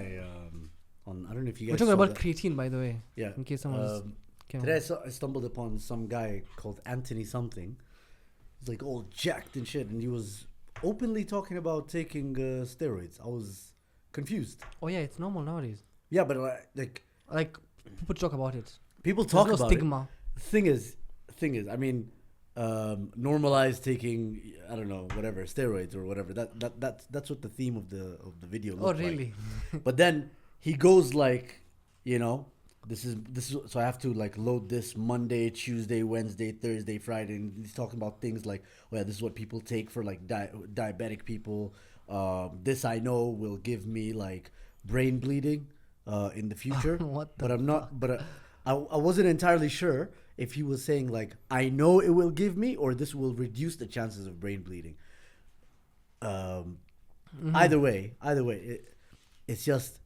guy on. I don't know if you We're guys. talking saw about that. creatine, by the way. Yeah. In case someone Today I stumbled upon some guy called Anthony something. He's like all jacked and shit, and he was openly talking about taking steroids. I was confused. Oh yeah, it's normal nowadays. Yeah, but Like people talk about it. people talk There's no about stigma. it. Thing is, I mean, normalize taking, I don't know, whatever, steroids or whatever. That's what the theme of the video Oh looked really? like. But then he goes like, you know, this is so I have to like load this Monday, Tuesday, Wednesday, Thursday, Friday, and he's talking about things like, oh yeah, this is what people take for like diabetic people. This I know will give me like brain bleeding in the future. What the but I'm not. But I wasn't entirely sure if he was saying like, I know it will give me, or this will reduce the chances of brain bleeding. Either way, it's just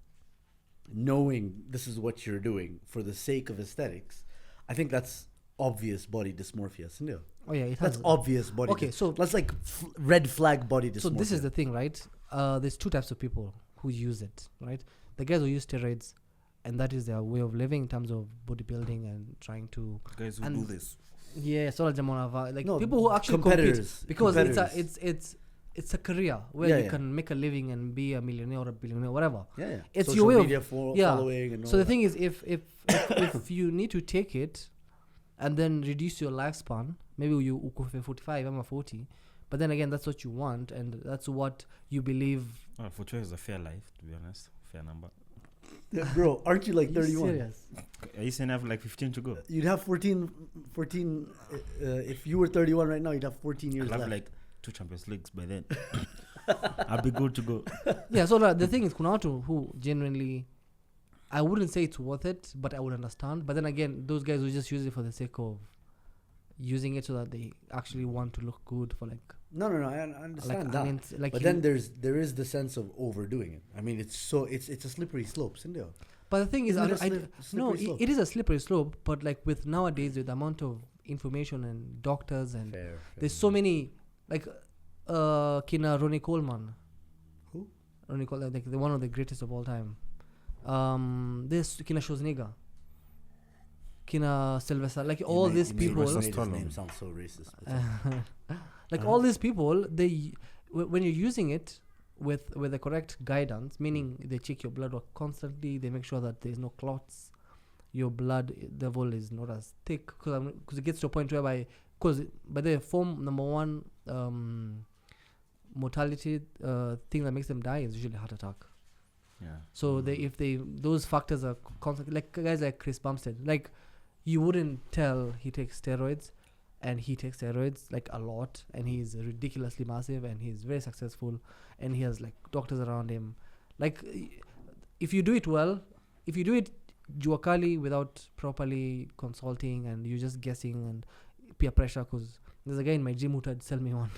knowing this is what you're doing for the sake of aesthetics. I think that's obvious body dysmorphia, isn't it? Oh yeah, it That's has. obvious body. Okay, so that's like red flag body dysmorphia. So this is the thing, right? There's two types of people who use it, right? The guys who use steroids, and that is their way of living in terms of bodybuilding and trying to. The guys who do this. Yeah, so like No, people who actually competitors, compete because competitors. it's a career where you can make a living and be a millionaire or a billionaire, whatever. Yeah. It's Social your way media of following and all So the that. thing is, if you need to take it, and then reduce your lifespan, maybe you go for 45, I'm a 40, but then again, that's what you want, and that's what you believe. 40 is a fair life, to be honest. Fair number. Yeah, bro, aren't you like Are you 31? serious? I used to have like 15 to go. You'd have 14 if you were 31 right now, you'd have 14 years I'll have left. like 2 Champions Leagues by then. I'll be good to go. Yeah, so the thing is, kuna watu who genuinely, I wouldn't say it's worth it, but I would understand. But then again, those guys who just use it for the sake of using it so that they actually want to look good for like. No, I understand Like, that. I mean, like but then there is the sense of overdoing it. I mean, it's a slippery slope, isn't it? But the thing is, Isn't it a no, slippery slope? it is a slippery slope. But like with nowadays, with the amount of information and doctors and Fair. there's so many like Kina Ronnie Coleman. Who? Ronnie Coleman, like the one of the greatest of all time. This Kina Schwarzenegger. Kina Sylvester, like all these people. His name sounds so racist. Like all these people, when you're using it with the correct guidance, meaning they check your blood work constantly, they make sure that there's no clots, your blood level is not as thick, because it gets to a point whereby, because by the form number one mortality thing that makes them die is usually heart attack. Yeah. So those factors are constant, like guys like Chris Bumstead, like you wouldn't tell he takes steroids, and he takes steroids like a lot, and he's ridiculously massive, and he's very successful, and he has like doctors around him. Like if you do it well, if you do it juakali without properly consulting, and you're just guessing and peer pressure, because there's a guy in my gym who tried to sell me one.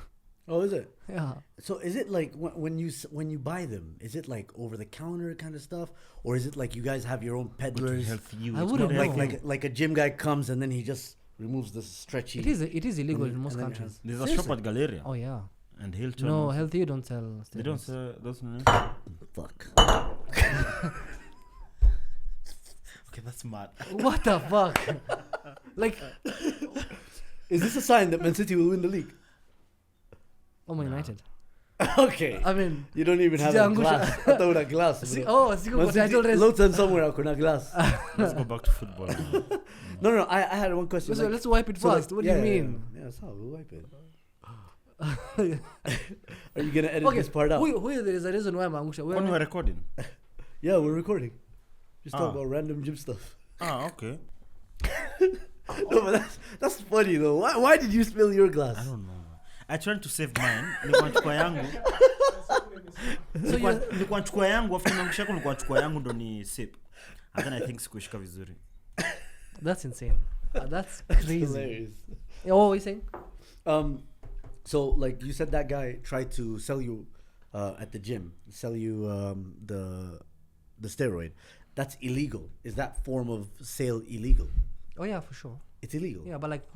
Oh, is it? Yeah. So is it like when you buy them? Is it like over the counter kind of stuff, or is it like you guys have your own peddlers? I wouldn't know. Like a gym guy comes and then he just removes the stretchy. It is illegal in most countries. There's a shop at Galleria. Oh yeah. And Hilton. No, healthy you don't sell steroids. They don't sell those. Fuck. Okay, that's mad. What the fuck? Like, Is this a sign that Man City will win the league? United. Okay. I mean, You don't even have a glass. I thought a glass. sigo title race. Lotan somewhere ako na glass. Let's go back to football. No. I had one question. So let's wipe it so first. What do you mean? Yeah, that's how we'll wipe it. Are you gonna edit this part out? There is a reason why I'm angusha. When we're recording. Yeah, we're recording. Just talk about random gym stuff. Okay. No, but that's funny though. Why did you spill your glass? I don't know. I tried to save mine. Nilikuwa nachukua yangu. Nilikuwa nachukua yangu after nimeangusha yako nilikuwa nachukua yangu ndo ni sip. And then I think sikushika vizuri. That's insane. That's crazy. Hilarious. Yeah, what were you saying? So like you said, that guy tried to sell you at the gym, sell you the steroid. That's illegal. Is that form of sale illegal? Oh yeah, for sure. It's illegal. Yeah, but like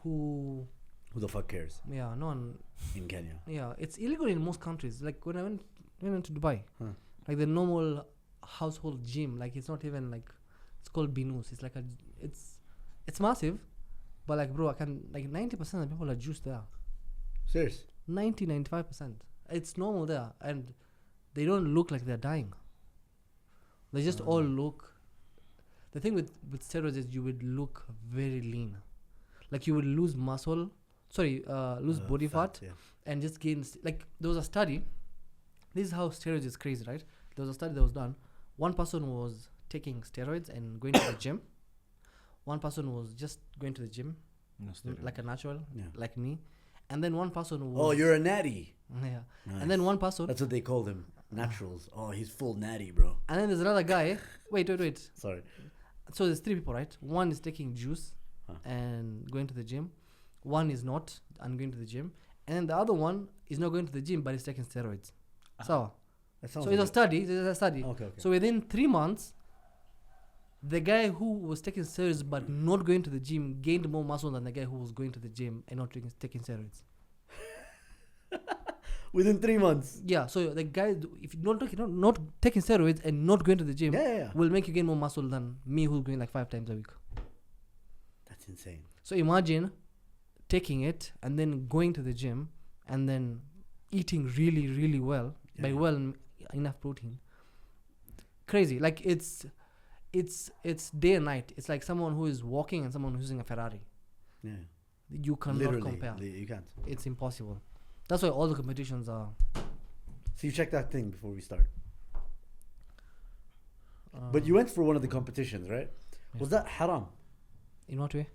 who Who the fuck cares yeah, no one. in Kenya? Yeah, it's illegal in most countries. Like when I went to Dubai, like the normal household gym. Like it's not even like it's called Binus. It's like it's massive, but like bro, I can like 90% of the people are juiced there. Serious? 95%. It's normal there, and they don't look like they're dying. They just all look. The thing with steroids is you would look very lean, like you would lose muscle. Lose body fat, yeah. and just gain. Like there was a study. This is how steroids is crazy, right? There was a study that was done. One person was taking steroids and going to the gym. One person was just going to the gym, like a natural, like me. And then one person was. Oh, you're a natty. Yeah. Nice. And then one person. That's what they call them. Naturals. Oh, he's full natty, bro. And then there's another guy. Wait. Sorry. So there's 3 people, right? One is taking juice and going to the gym. One is not and going to the gym. And then the other one is not going to the gym but is taking steroids. So it's a study. Okay. So within 3 months, the guy who was taking steroids but not going to the gym gained more muscle than the guy who was going to the gym and not taking steroids. Within 3 months. Yeah, so the guy, if you not taking steroids and not going to the gym, will make you gain more muscle than me who's going like 5 times a week. That's insane. So imagine taking it and then going to the gym and then eating really, really well, by well enough protein. Crazy. Like it's day and night. It's like someone who is walking and someone who's using a Ferrari. Yeah. You cannot Literally, compare. You can't. It's impossible. That's why all the competitions are. So you check that thing before we start. But you went for one of the competitions, right? Yeah. Was that haram? In what way?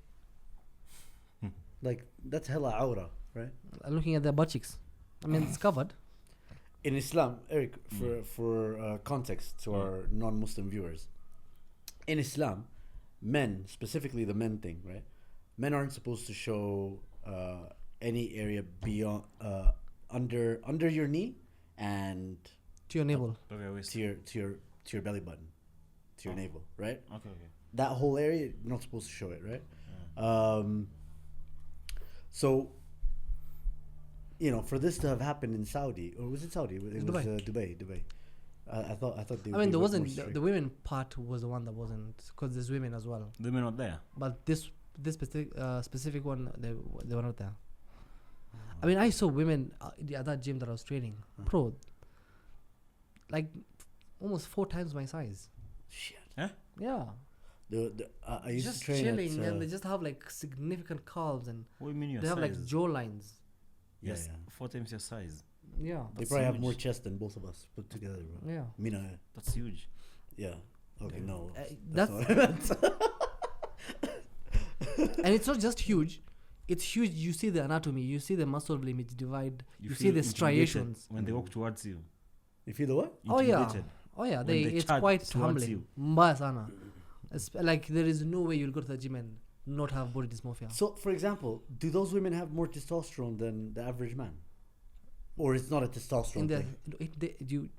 Like, that's hella aura, right? Looking at their butt cheeks. I mean, it's covered. In Islam, Eric, for context to our non-Muslim viewers, in Islam, men, specifically the men thing, right? Men aren't supposed to show any area beyond under your knee and To your navel. to your belly button, to your navel, right? Okay. That whole area, you're not supposed to show it, right? So, for this to have happened in Saudi, or was it Saudi? It was Dubai. I thought they. I mean, there wasn't the women part was the one that wasn't, because there's women as well. The women not there. But this specific one, they were not there. I mean, I saw women at that gym that I was training, bro. Like almost 4 times my size. Shit. Huh? Yeah. I used Just to train chilling, at, and they just have like significant calves, and What do you mean your they size? have like jaw lines. Yes, Yeah. 4 times your size. Yeah. they That's probably have huge. more chest than both of us put together, bro. Yeah. Mina, That's huge. yeah. Okay, no. That's not what I meant. and it's not just huge. It's huge. You see the anatomy. You see the muscle limits divide. You see feel the intimidated striations. when they walk towards you. You feel the what? Oh yeah. Intimidated. Oh yeah. When they It's chat quite towards humbling. you. Mbaya sana. Like there is no way you'll go to the gym and not have body dysmorphia. So, for example, do those women have more testosterone than the average man? Or it's not a testosterone thing?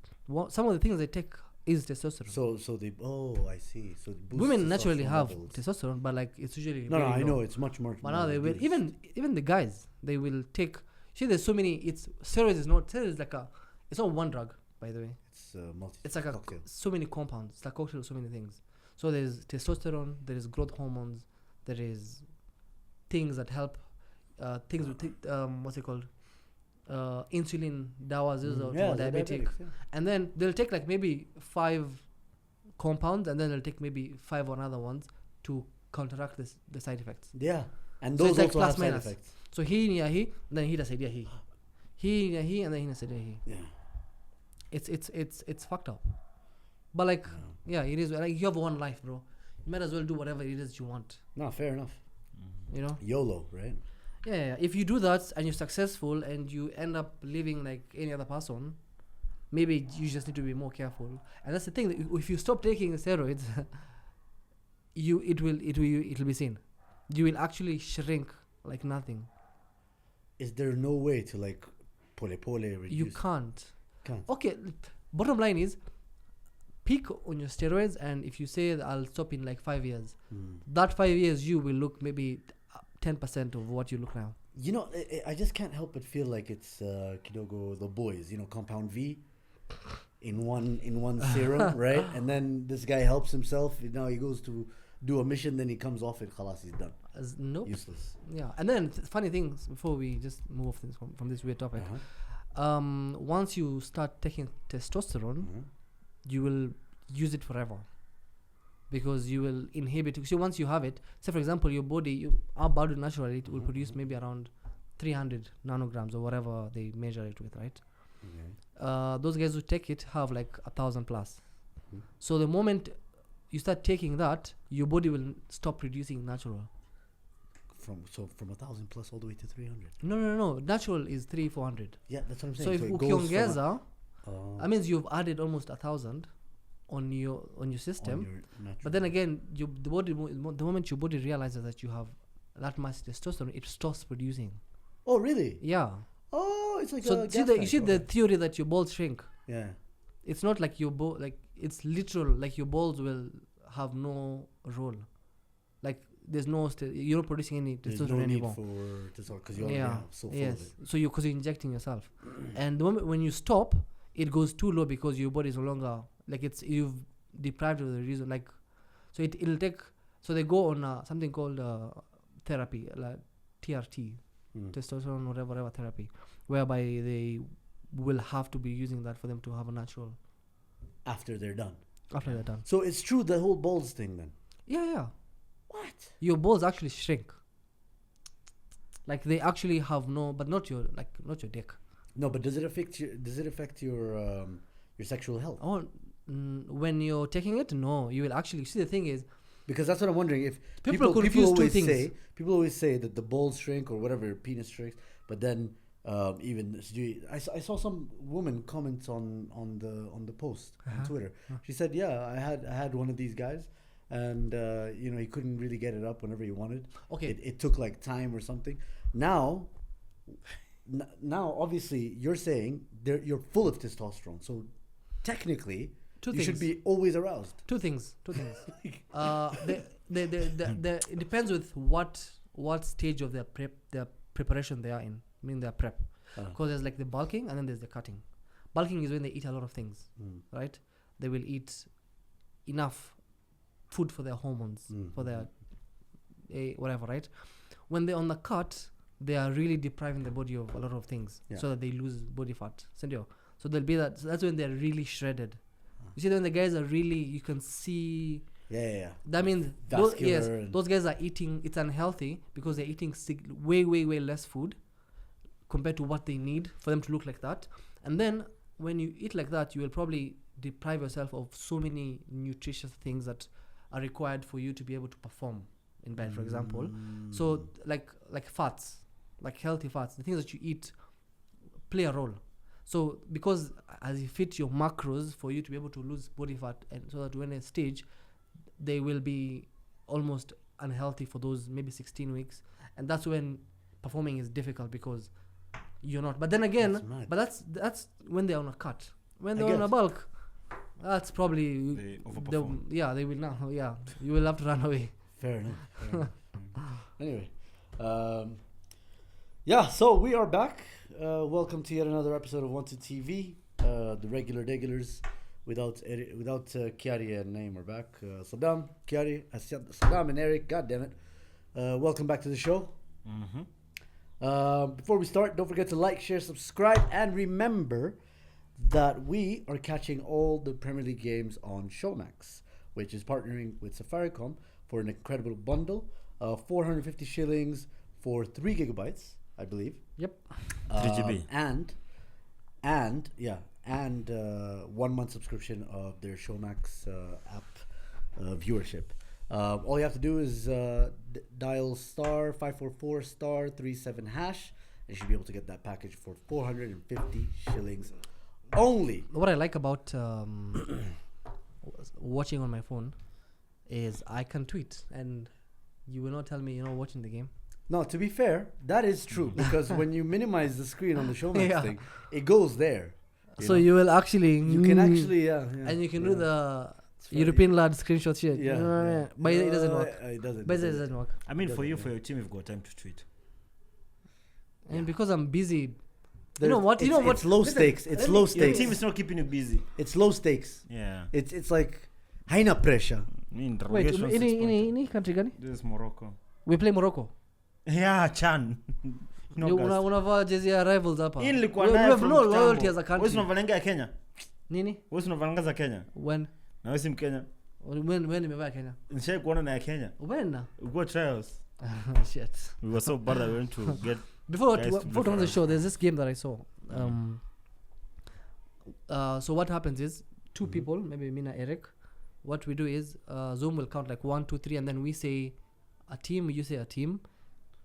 Some of the things they take is testosterone. So they. Oh, I see. So it boosts Women naturally testosterone have levels. testosterone, but like it's usually No, very I low. know it's much more. But now they will even the guys, they will take. See, there's so many. It's steroids is like a. It's not one drug, by the way. It's multi. It's like cocktail. so many compounds. It's like cocktail of so many things. So there's testosterone. There is growth hormones. There is things that help. Things with what's it called? Insulin dawas is Yeah, or the diabetic. diabetics, yeah. And then they'll take like maybe 5 compounds, and then they'll take maybe 5 or other ones to counteract the side effects. Yeah, and So those it's like also plus have side minus. effects. So he, and then he does idea he, and then he does idea he. Yeah. It's fucked up. But like, yeah, it is. Like you have one life, bro. You might as well do whatever it is you want. No, fair enough. You know. YOLO, right? Yeah. If you do that and you're successful and you end up living like any other person, maybe you just need to be more careful. And that's the thing. That if you stop taking steroids, it will be seen. You will actually shrink like nothing. Is there no way to like pole reduce? You can't. Can't. Okay. Bottom line is, peak on your steroids, and if you say that I'll stop in like 5 years, that 5 years you will look maybe 10% of what you look now. You know, I just can't help but feel like it's Kidogo the boys. Compound V. in one serum, right? And then this guy helps himself. Now he goes to do a mission, then he comes off it. Khalas, he's done. Nope. Useless. Yeah, and then funny things before we just move off this from this weird topic. Once you start taking testosterone, you will use it forever because you will inhibit. So once you have it, say for example, our body naturally it will produce maybe around 300 nanograms or whatever they measure it with, right? Those guys who take it have like 1,000 plus. So the moment you start taking that, your body will stop producing natural. From 1,000 plus all the way to 300. No. Natural is 300-400. Yeah, that's what I'm saying. So if it goes ukiongeza, that means you've added almost 1,000 on your system. But then again, the moment your body realizes that you have that much testosterone, it stops producing. Oh, really? Yeah. Oh, it's like so you see the theory that your balls shrink. Yeah. It's not like it's literal. Like your balls will have no role. Like there's you're not producing any testosterone anymore. There's no need for testosterone because you already have so full of it. So because you're injecting yourself, and the moment when you stop, it goes too low because your body is no longer you've deprived of the reason. Like, so it'll take. So they go on something called therapy, like TRT, testosterone whatever therapy, whereby they will have to be using that for them to have a natural. After they're done. So it's true, the whole balls thing then. Yeah. What? Your balls actually shrink. Like they actually have but not your dick. No, but does it affect your sexual health? Oh, when you're taking it, no. You will actually see. The thing is, because that's what I'm wondering. If people always say that the balls shrink or whatever, penis shrinks, but then I saw some woman comment on the post on Twitter. She said, "Yeah, I had one of these guys, and he couldn't really get it up whenever he wanted. Okay, it took like time or something. Now, obviously, you're saying you're full of testosterone, so technically, you should be always aroused. Two things. It depends with what stage of their preparation they are in. I mean their prep, because there's like the bulking and then there's the cutting. Bulking is when they eat a lot of things, right? They will eat enough food for their hormones, for their whatever, right? When they're on the cut, they are really depriving the body of a lot of things, so that they lose body fat. So they'll be that. So that's when they're really shredded. You see, when the guys are really, you can see. Yeah. That means those guys are eating. It's unhealthy because they're eating way less food compared to what they need for them to look like that. And then when you eat like that, you will probably deprive yourself of so many nutritious things that are required for you to be able to perform in bed, for example. So like fats, like healthy fats, the things that you eat play a role. So because as you fit your macros for you to be able to lose body fat, and so that when a stage, they will be almost unhealthy for those maybe 16 weeks, and that's when performing is difficult because you're not. But then again, that's when they're on a cut. When they're on a bulk, that's probably they overperform. They will now. Yeah, you will have to run away. Fair enough. Anyway, so we are back. Welcome to yet another episode of Wanted TV. The regulars without Kiari and Naeem are back. Saddam, Kiari, Saddam and Eric. God damn it! Welcome back to the show. Before we start, don't forget to like, share, subscribe, and remember that we are catching all the Premier League games on Showmax, which is partnering with Safaricom for an incredible bundle of 450 shillings for 3 gigabytes, I believe. Yep. 3 GB. And 1 month subscription of their Showmax app viewership. All you have to do is dial *544*37#, and you should be able to get that package for 450 shillings only. What I like about watching on my phone is I can tweet, and you will not tell me you're not watching the game. No, to be fair, that is true, because when you minimize the screen on the Showmax thing, it goes there. You will actually... You can actually, and you can do the European lad screenshot shit. But it doesn't work. It doesn't work. I mean, for your team, you've got time to tweet. And because I'm busy You know what? It's low Listen, stakes. It's let low me- Your stakes. team is not keeping you busy. It's low stakes. Yeah. It's like haina pressure. In the Wait, relegation 6 point. in country gani? This is Morocco. We play Morocco. Yeah, Chan. No, guys. Unavaa jezi ya rivals hapa. Hii nilikuwa We nayo have from no kitambo. loyalty as a Wewe country. unavalanga ya Kenya? Nini? Wewe unavalanga za Kenya? When? Na wewe si Mkenya? When nimevaa Kenya? Nishai kuona na ya Kenya. When? We got trials. Shit. We were so bad that we went to get Before guys to play before for on the us. show, there's this game that I saw. So what happens is two people, maybe me and Eric. What we do is Zoom will count like 1, 2, 3, and then we say a team. You say a team,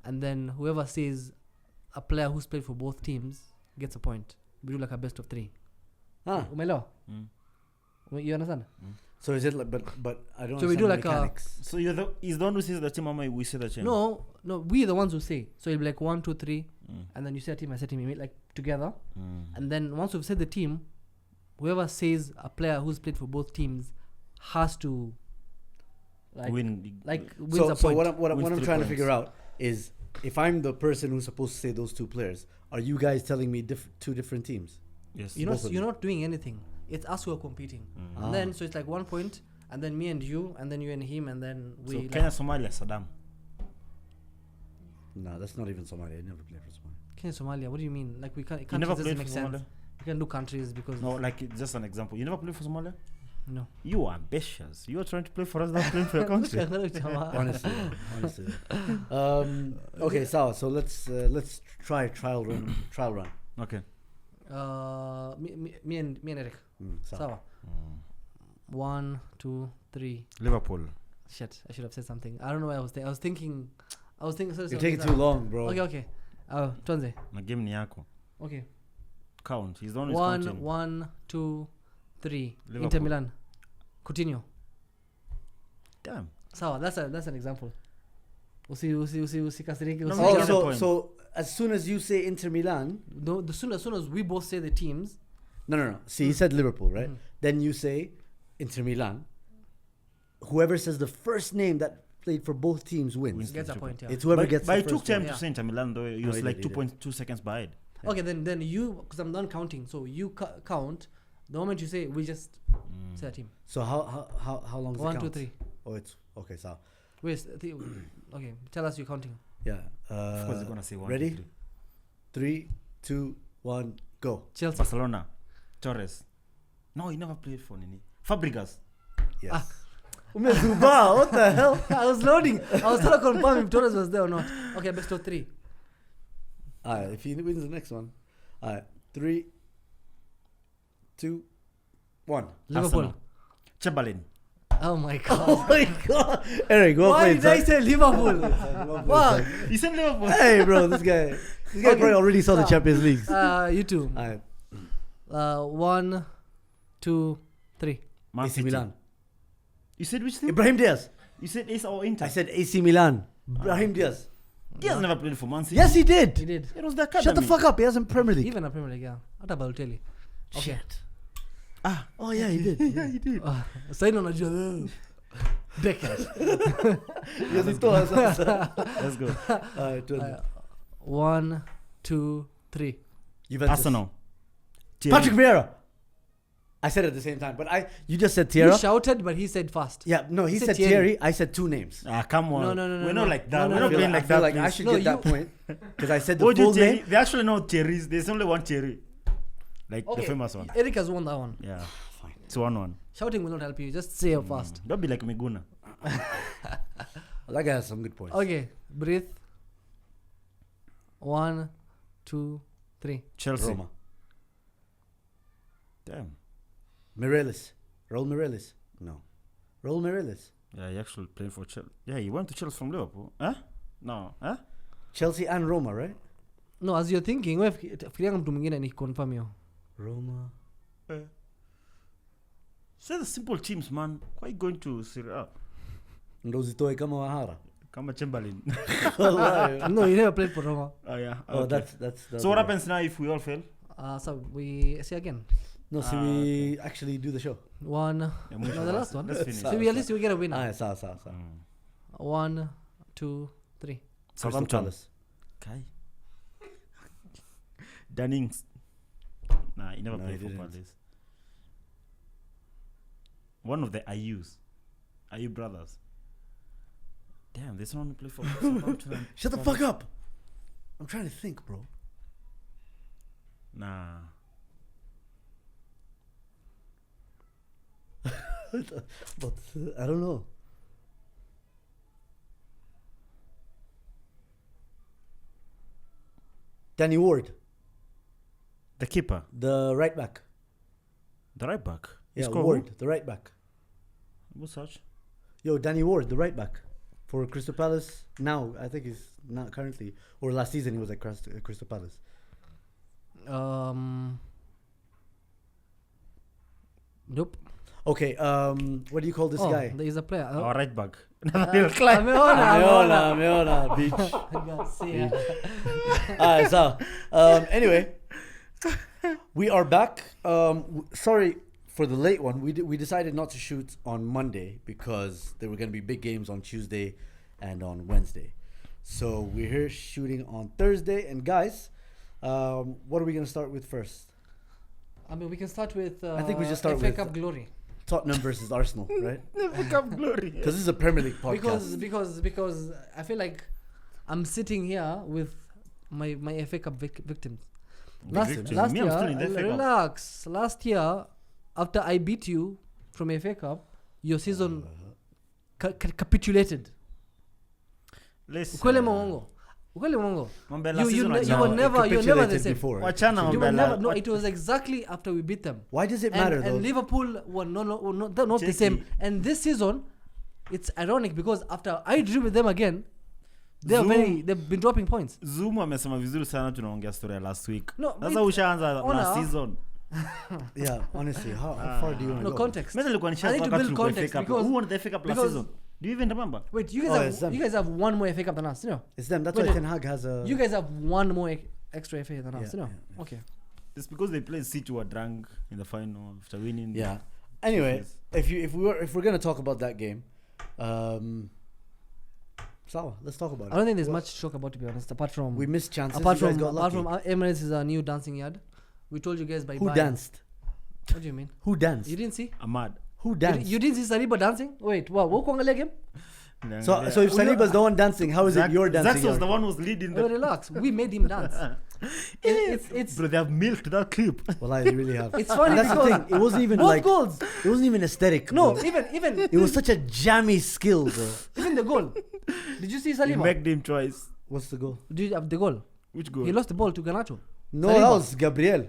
and then whoever says a player who's played for both teams gets a point. We do like a best of 3. Huh. Umeelewa? Mm. You understand? So is it like, but I don't So we understand do the like a- mechanics. So is the one who says the team, Mama, we say the team. No, we the ones who say. So it'll be like 1, 2, 3, Mm. and then you say a team, I say a team. We meet like together. Mm. And then once we've said the team, whoever says a player who's played for both teams has to wins So, a so point. what Wins I'm 3 trying to points. figure out is if I'm the person who's supposed to say those two players, are you guys telling me two different teams? Yes. both of You're you. not doing anything. It's us who are competing. Mm. And then so it's like 1 point, and then me and you, and then you and him, and then we. So like, Kenya, Somalia, Saddam. No, that's not even Somalia. I never played for Somalia. Kenya, Somalia. What do you mean? Like we can't. You never Countries doesn't played make for sense. Somalia? You can do countries because No, like it's just an example. You never played for Somalia? no. You are ambitious. You are trying to play for us, not playing for your country. Honestly. Okay, so let's try trial run. Me Okay. and Eric. Sawa. Sawa. 1, 2, 3. Liverpool. Shit, I should have said something. I don't know why I was thinking. Sorry, You're taking too long, bro. Okay. Tuanze. Na game ni yako. Okay. Count. He's the one who's 1, counting. 1, 2, 3. Liverpool. Inter Milan. Coutinho. Damn. Sawa, that's an example. Usikasirike. No, Oh, Get the point. so as soon as you say Inter Milan, No, as soon as we both say the teams, no. See, he said Liverpool, right? Mhm. Then you say Inter Milan. Whoever says the first name that played for both teams wins. gets a point. Yeah. It's whoever But gets it the took first time one. Yeah. to say Inter Milan though. He No, was he like did, he did. 2.2 seconds behind. Okay, then you, because I'm done counting. So you count. The moment you say, we just say a team. So how long is 1, it 2, count? 3. Oh, it's okay. So Wait. Okay, tell us you're counting. yeah. Of course, you're gonna say 1. Ready? 2, 3, 2, 1, go. Chelsea. Barcelona. Torres. No, he never played for Nini. Fabregas. Yes. Umezuba, what the hell? I was loading. I was trying to confirm if Torres was there or not. Okay, best of 3. Alright, if he wins the next one. Alright, 3, 2, 1. Liverpool. Arsenal. Chamberlain. Oh my Oh god. my god. Eric, go Why play did I say Liverpool? Fuck. You said Liverpool. Hey, bro, this guy probably already saw the Champions League. You two. Alright, 1, 2, 3. Man AC City. Milan. You said which team? Ibrahim Diaz. You said Ace or Inter? I said AC Milan. Ibrahim Diaz. Diaz never played for Man City. Yes, he did. He did. It was the academy. Shut the fuck up. He hasn't Premier League. Even a Premier League, yeah. What about Balotelli? Okay. Shit. Ah. Oh yeah, he did. Yeah, he did. Saini unajua. Decade. Let's go. Alright, 1, 2, 3. Juventus. Arsenal. Patrick Vieira. I said it at the same time, but you just said You Thierry. shouted, but he said fast. Yeah, no, he He said said Thierry. Thierry. I said 2 names. Ah, come on. No, We're not like that. No, We're no, not no. playing I like feel that. like I please. should No, get that you- point because I said the What do you full Thierry? name. They actually know Thierry's. There's only one Thierry. Like Okay. the famous one. Eric has won that one. Yeah. Fine. It's 1-1. Shouting will not help you. Just say it fast. Don't be like Miguna. That guy has some good points. Okay, breathe. 1, 2, 3. Chelsea. Roma. Damn. Mireles. Raul Mireles. No. Raul Mireles. Yeah, he actually played for Chelsea. Yeah, he went to Chelsea from Liverpool. Huh? No. Huh? Chelsea and Roma, right? No, as you're thinking, wewe fikiria mtu mwingine ni confirm hiyo. Roma. Say the simple teams, man. Why are you going to Serie A? Ndo zitoe kama Wahara. Kama Chamberlain. No, you never played for Roma. Oh, yeah. Oh, Okay. that's So what happens now if we all fail? So we see again. No, so we actually do the show. 1. Yeah, No, the last one. Let's finish. So we at least we get a winner. Ah, sawa. 1, 2, 3. Crystal Southampton. Palace. Kai. Dunnings. Nah, he never No, played he for didn't. Palace. One of the IUs. IU brothers. Damn, there's no one who play for Southampton. Shut the fuck up. I'm trying to think, bro. Nah. But I don't know. Danny Ward, The keeper. the right back. The right back. He Yeah, scored Ward, the right back. who? What's such? Yo, Danny Ward, the right back for Crystal Palace. Now, I think he's not currently, or last season he was at Crystal Palace. Nope. Okay, what do you call this Oh, guy? there is a player. Our right back. Ameona, beach. Alright, so anyway, we are back. Sorry for the late one. We decided not to shoot on Monday because there were going to be big games on Tuesday and on Wednesday. So we're here shooting on Thursday. And guys, what are we going to start with first? I mean, we can start with. I think we just start FA with- Cup glory. Tottenham versus Arsenal, right? Never come glory. Because this is a Premier League podcast. Because I feel like I'm sitting here with my FA Cup victims. Last Victims? last Me, I'm year, still in the FA Cup. relax. Last year, after I beat you from FA Cup, your season capitulated. Listen. Ukweli mongo. Ukweli mongo. Mambe la You season were wachana. never you were never the capitulated same. before. Wachana You were mambe never. la- No, it was exactly after we beat them. Why does it matter though? And Liverpool were not the Cheeky. same. And this season, it's ironic because after I drew with them again, they've been dropping points. Zoom amesema vizuri sana tunaongea story ya last week. No, Sasa ushaanza last Honor. season. Yeah, honestly, how far do you want to No go? context. Mimi nilikuwa I need nishaanza to wakati build tulikuwa context FA Cup. because- Who won the FA Cup last because- season? Do you even remember? Wait, you Oh, guys it's them. you guys have one more FA Cup than us, you know? It's them. That's Wait, why wait. Ten Hag has a. You guys have one more extra FA than us, Yeah, you know? yeah, Okay. It's because they played City were drunk in the final after winning. Yeah. Anyway, Yes. if we're gonna talk about that game, Sawa, let's talk about it. I don't think there's much to talk about, to be honest, apart from We missed chances. apart you guys from got lucky. Emirates is a new dancing yard. We told you guys by Who danced? What do you mean? Who danced? You didn't see? Ahmad. Who danced? You didn't see Saliba dancing? Wait, what? What kuangalia game? So if Saliba's the one dancing, how is it your dancing? Zax was yard? the one who was leading Oh, the. relax. We made him dance. It's Bro, they have milked that clip. Well, I really have. It's funny And that's the because thing. It wasn't even both like. goals. It wasn't even aesthetic. No, bro. even It was such a jammy skill, bro. even the goal. Did you see He Saliba? made him twice. What's the goal? Did you have the goal? Which goal? He lost the ball to Garnacho. No, Saliba. that was Gabriel.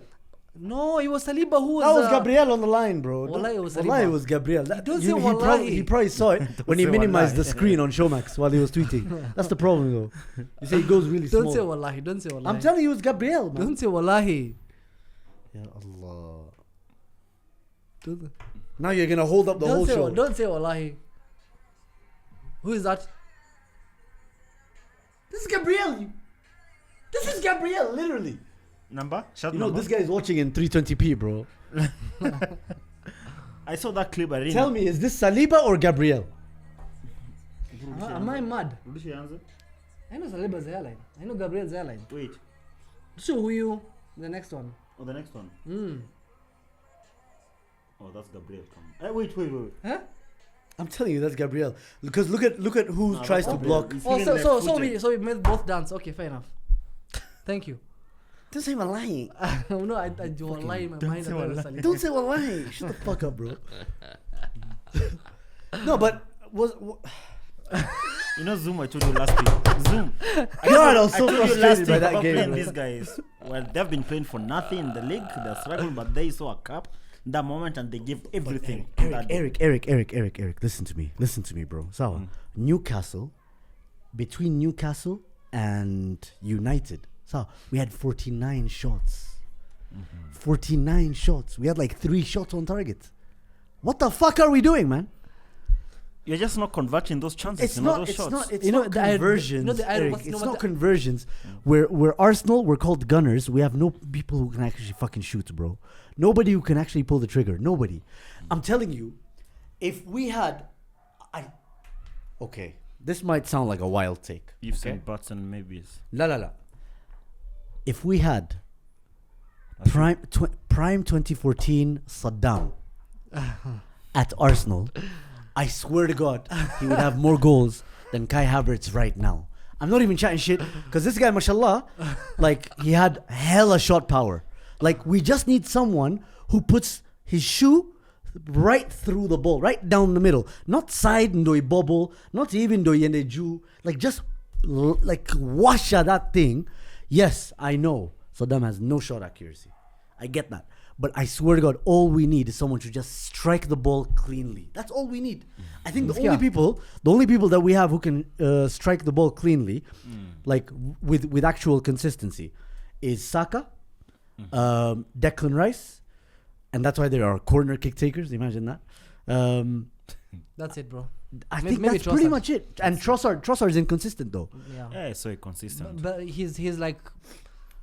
No, it was Saliba who was. That was Gabriel on the line, bro. Wallahi, it was Wallahi, Saliba. it was Gabriel. That, Don't you- say he, wallahi. he probably saw it when he say minimized the wallahi. screen on Showmax while he was tweeting. That's the problem, though. You say he goes really Don't small. say wallahi. Don't say wallahi. I'm telling you, it's Gabriel, man. Don't say wallahi. Ya Allah. Don't, Now you're gonna hold up the whole show. don't say wallahi. Who is that? This is Gabriel. This is Gabriel, literally. Number? Shut You know, number. this guy is watching in 320p, bro. I saw that clip. I didn't. Tell me, is this Saliba or Gabriel? Am I mad? Rudisha answer. I know Saliba's airline. I know Gabriel's airline. Wait. So who you? The next one. Oh, the next one. Oh, that's Gabriel. Wait. Huh? I'm telling you, that's Gabriel. Because look at who No, tries that's to Gabriel. block. He's Oh, feeling so we made both dance. Okay, fair enough. Thank you. Don't say wallahi. No, I do wallahi in my mind. say I thought it was wallahi. Saliba. Don't say wallahi. Shut the fuck up, bro. No, but You know Zoom I told you last week. Zoom. God, I was so told you frustrated last by week that about game, playing bro. these guys. Well, they've been playing for nothing in the league. They're struggling, but they saw a cup in that moment and they gave everything. that day. Eric, listen to me, bro. So, Newcastle, between Newcastle and United, so we had 49 shots. 49 shots. We had like 3 shots on target. What the fuck are we doing, man? You're just not converting those chances. It's you know, not. those It's shots. not. It's You know, not the ir- conversions. you know, the ir- Eric, what's- you know it's what not the- conversions. We're Arsenal. We're called Gunners. We have no people who can actually fucking shoot, bro. Nobody who can actually pull the trigger. Nobody. I'm telling you, if we had, okay, this might sound like a wild take. You've okay? seen buts and maybes. La. If we had Prime 2014 Saddam at Arsenal. I swear to God, he would have more goals than Kai Havertz right now. I'm not even chatting shit because this guy, mashallah, like he had hella shot power. Like we just need someone who puts his shoe right through the ball, right down the middle, not side ndoi bobble, not even do yende ju, like just like washa that thing. Yes, I know Saddam has no shot accuracy. I get that. But I swear to God, all we need is someone to just strike the ball cleanly. That's all we need. I think the only people that we have who can strike the ball cleanly, like with actual consistency, is Saka, Declan Rice, and that's why they are corner kick takers. Imagine that. That's it, bro. I think that's pretty much it. And Trossard is inconsistent though. Yeah, so inconsistent. But he's like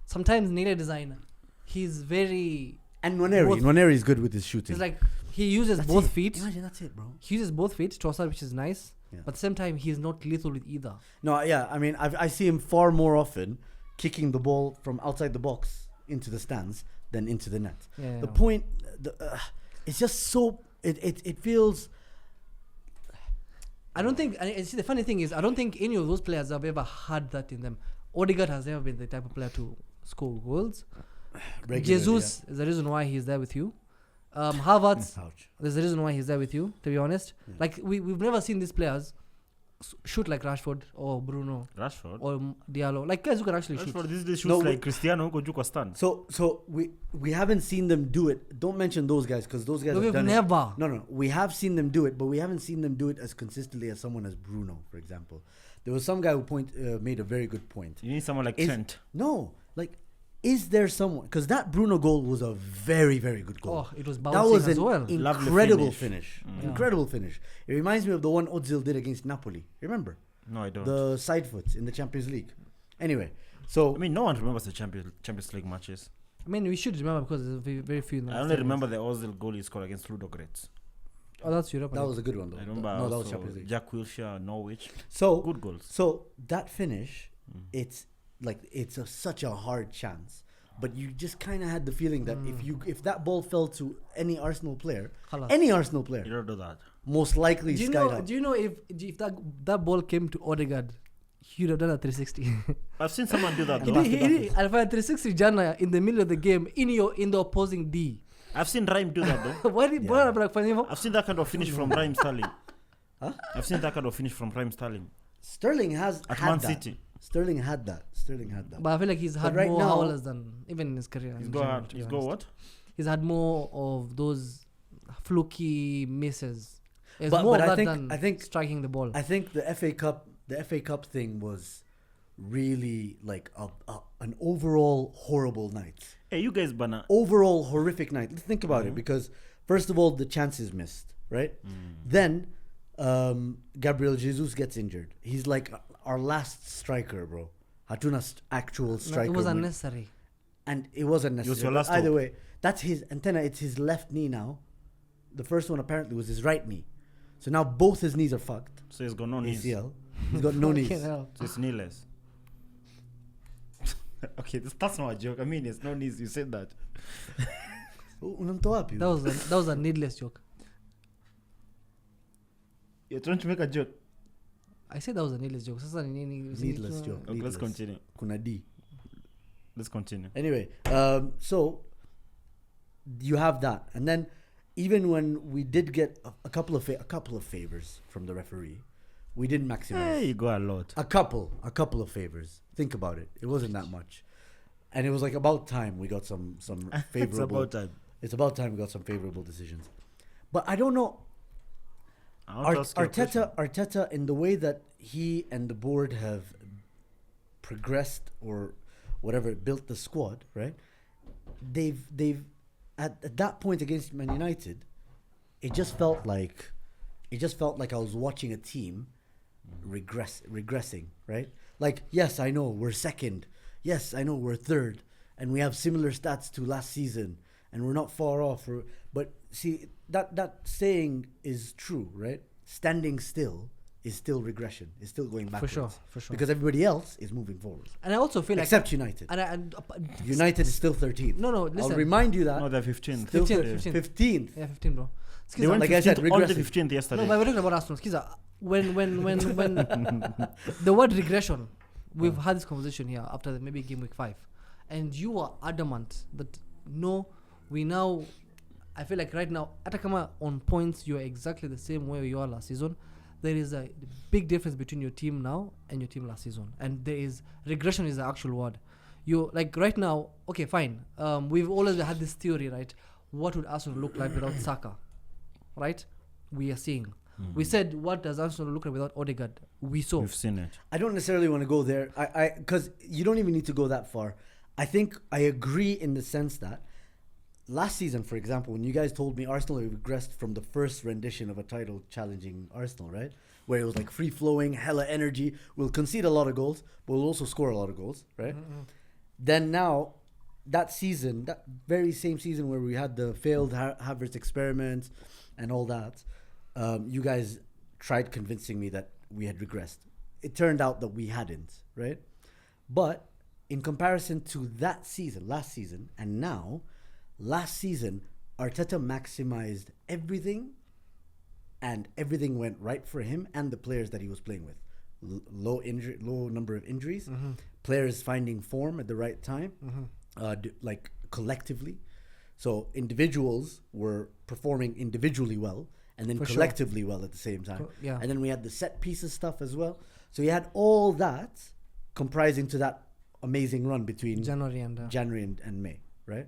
sometimes need a designer. He's very. And Nwaneri is good with his shooting. It's like he uses both feet. Imagine that's it, bro. He uses both feet, Trossard, which is nice. Yeah. But at the same time, he's not lethal with either. No, yeah. I mean, I see him far more often kicking the ball from outside the box into the stands than into the net. Yeah, the point, it's just so it feels. I don't think. The funny thing is, I don't think any of those players have ever had that in them. Odegaard has never been the type of player to score goals. Jesus is the reason why he's there with you. Havertz, there's the reason why he's there with you, to be honest. Yeah. Like we've never seen these players shoot like Rashford or Bruno or Diallo, like guys who can actually shoot. Rashford these days shoots like Cristiano who can stand. So we haven't seen them do it. Don't mention those guys because those guys have done never. It. No, we have seen them do it, but we haven't seen them do it as consistently as someone as Bruno, for example. There was some guy who made a very good point. You need someone like Trent. No, like. Is there someone? Because that Bruno goal was a very, very good goal. Oh, it was bouncing as well. Incredible finish. Incredible finish. It reminds me of the one Ozil did against Napoli. Remember? No, I don't. The side foots in the Champions League. Anyway, so I mean, no one remembers the Champions League matches. I mean, we should remember because there's very few. I only remember the Ozil goal he scored against Ludogorets. Oh, that's Europe. That was a good one, though. I remember. No, that was Champions League. Jack Wilshere, Norwich. So good goals. So that finish, it's such a hard chance. But you just kind of had the feeling that if that ball fell to any Arsenal player, you don't do that. Most likely do you know if that ball came to Odegaard, he'd have done a 360. I've seen someone do that. He did a 360 Jana in the middle of the game in the opposing D. I've seen Raheem do that though. I've seen that kind of finish from Raheem Sterling. Huh? I've seen that kind of finish from Raheem Sterling. Sterling has at had Man that. City. Sterling had that. But I feel like he's had right more now, howlers than even in his career. He's got what? He's had more of those fluky misses. It's more but of I that think, than striking the ball. I think the FA Cup thing was really like an overall horrible night. Hey, you guys, banana. Overall horrific night. Let's think about it because first of all, the chances missed, right? Then Gabriel Jesus gets injured. He's like our last striker, bro. Hatuna's actual striker. It was unnecessary. And it was unnecessary. It was your last Either way, that's his antenna. It's his left knee now. The first one apparently was his right knee. So now both his knees are fucked. So he's got no knees. ACL. He's got no knees. So it's kneeless. Okay, that's not a joke. I mean, it's no knees. You said that. That was a needless joke. You're trying to make a joke. I said that was a needless joke. Needless joke. Okay, let's continue. Kuna D. Let's continue. Anyway, so you have that, and then even when we did get a couple of favors from the referee, we didn't maximize. Hey, you got a lot. A couple of favors. Think about it. It wasn't that much, and it was like about time we got some favorable. It's about time we got some favorable decisions, but I don't know. Arteta, in the way that he and the board have progressed or whatever, built the squad, right? They've at that point against Man United, it just felt like I was watching a team regressing, right? Like, yes, I know we're second. Yes, I know we're third, and we have similar stats to last season, and we're not far off. But see, that saying is true, right? Standing still is still regression. Is still going backwards. For sure. Because everybody else is moving forward. And I also feel like Except United. United is still 13th. No, listen. I'll remind you that. No, they're 15th. Still 15th. 15th. Yeah, 15, bro. They went like I said, 15th on the regressive. 15th yesterday. No, but we're talking about Arsenal. Skiza, when the word regression, we've had this conversation here after maybe game week 5, and you are adamant that no, we now. I feel like right now, Atakama on points, you are exactly the same way you are last season. There is a big difference between your team now and your team last season, and there is regression is the actual word. You like right now. Okay, fine. We've always had this theory, right? What would Arsenal look like without Saka? Right? We are seeing. We said, what does Arsenal look like without Odegaard? We saw. We've seen it. I don't necessarily want to go there. Because you don't even need to go that far. I think I agree in the sense that last season, for example, when you guys told me Arsenal regressed from the first rendition of a title challenging Arsenal, right? Where it was like free flowing, hella energy. We'll concede a lot of goals, but we'll also score a lot of goals, right? Then now, that season, that very same season where we had the failed Havertz experiment and all that, you guys tried convincing me that we had regressed. It turned out that we hadn't, right? But in comparison to that season, last season, and now, last season, Arteta maximized everything, and everything went right for him and the players that he was playing with. Low number of injuries, players finding form at the right time, like collectively. So individuals were performing individually well, and then collectively well at the same time. And then we had the set pieces stuff as well. So you had all that comprising to that amazing run between January and May, right?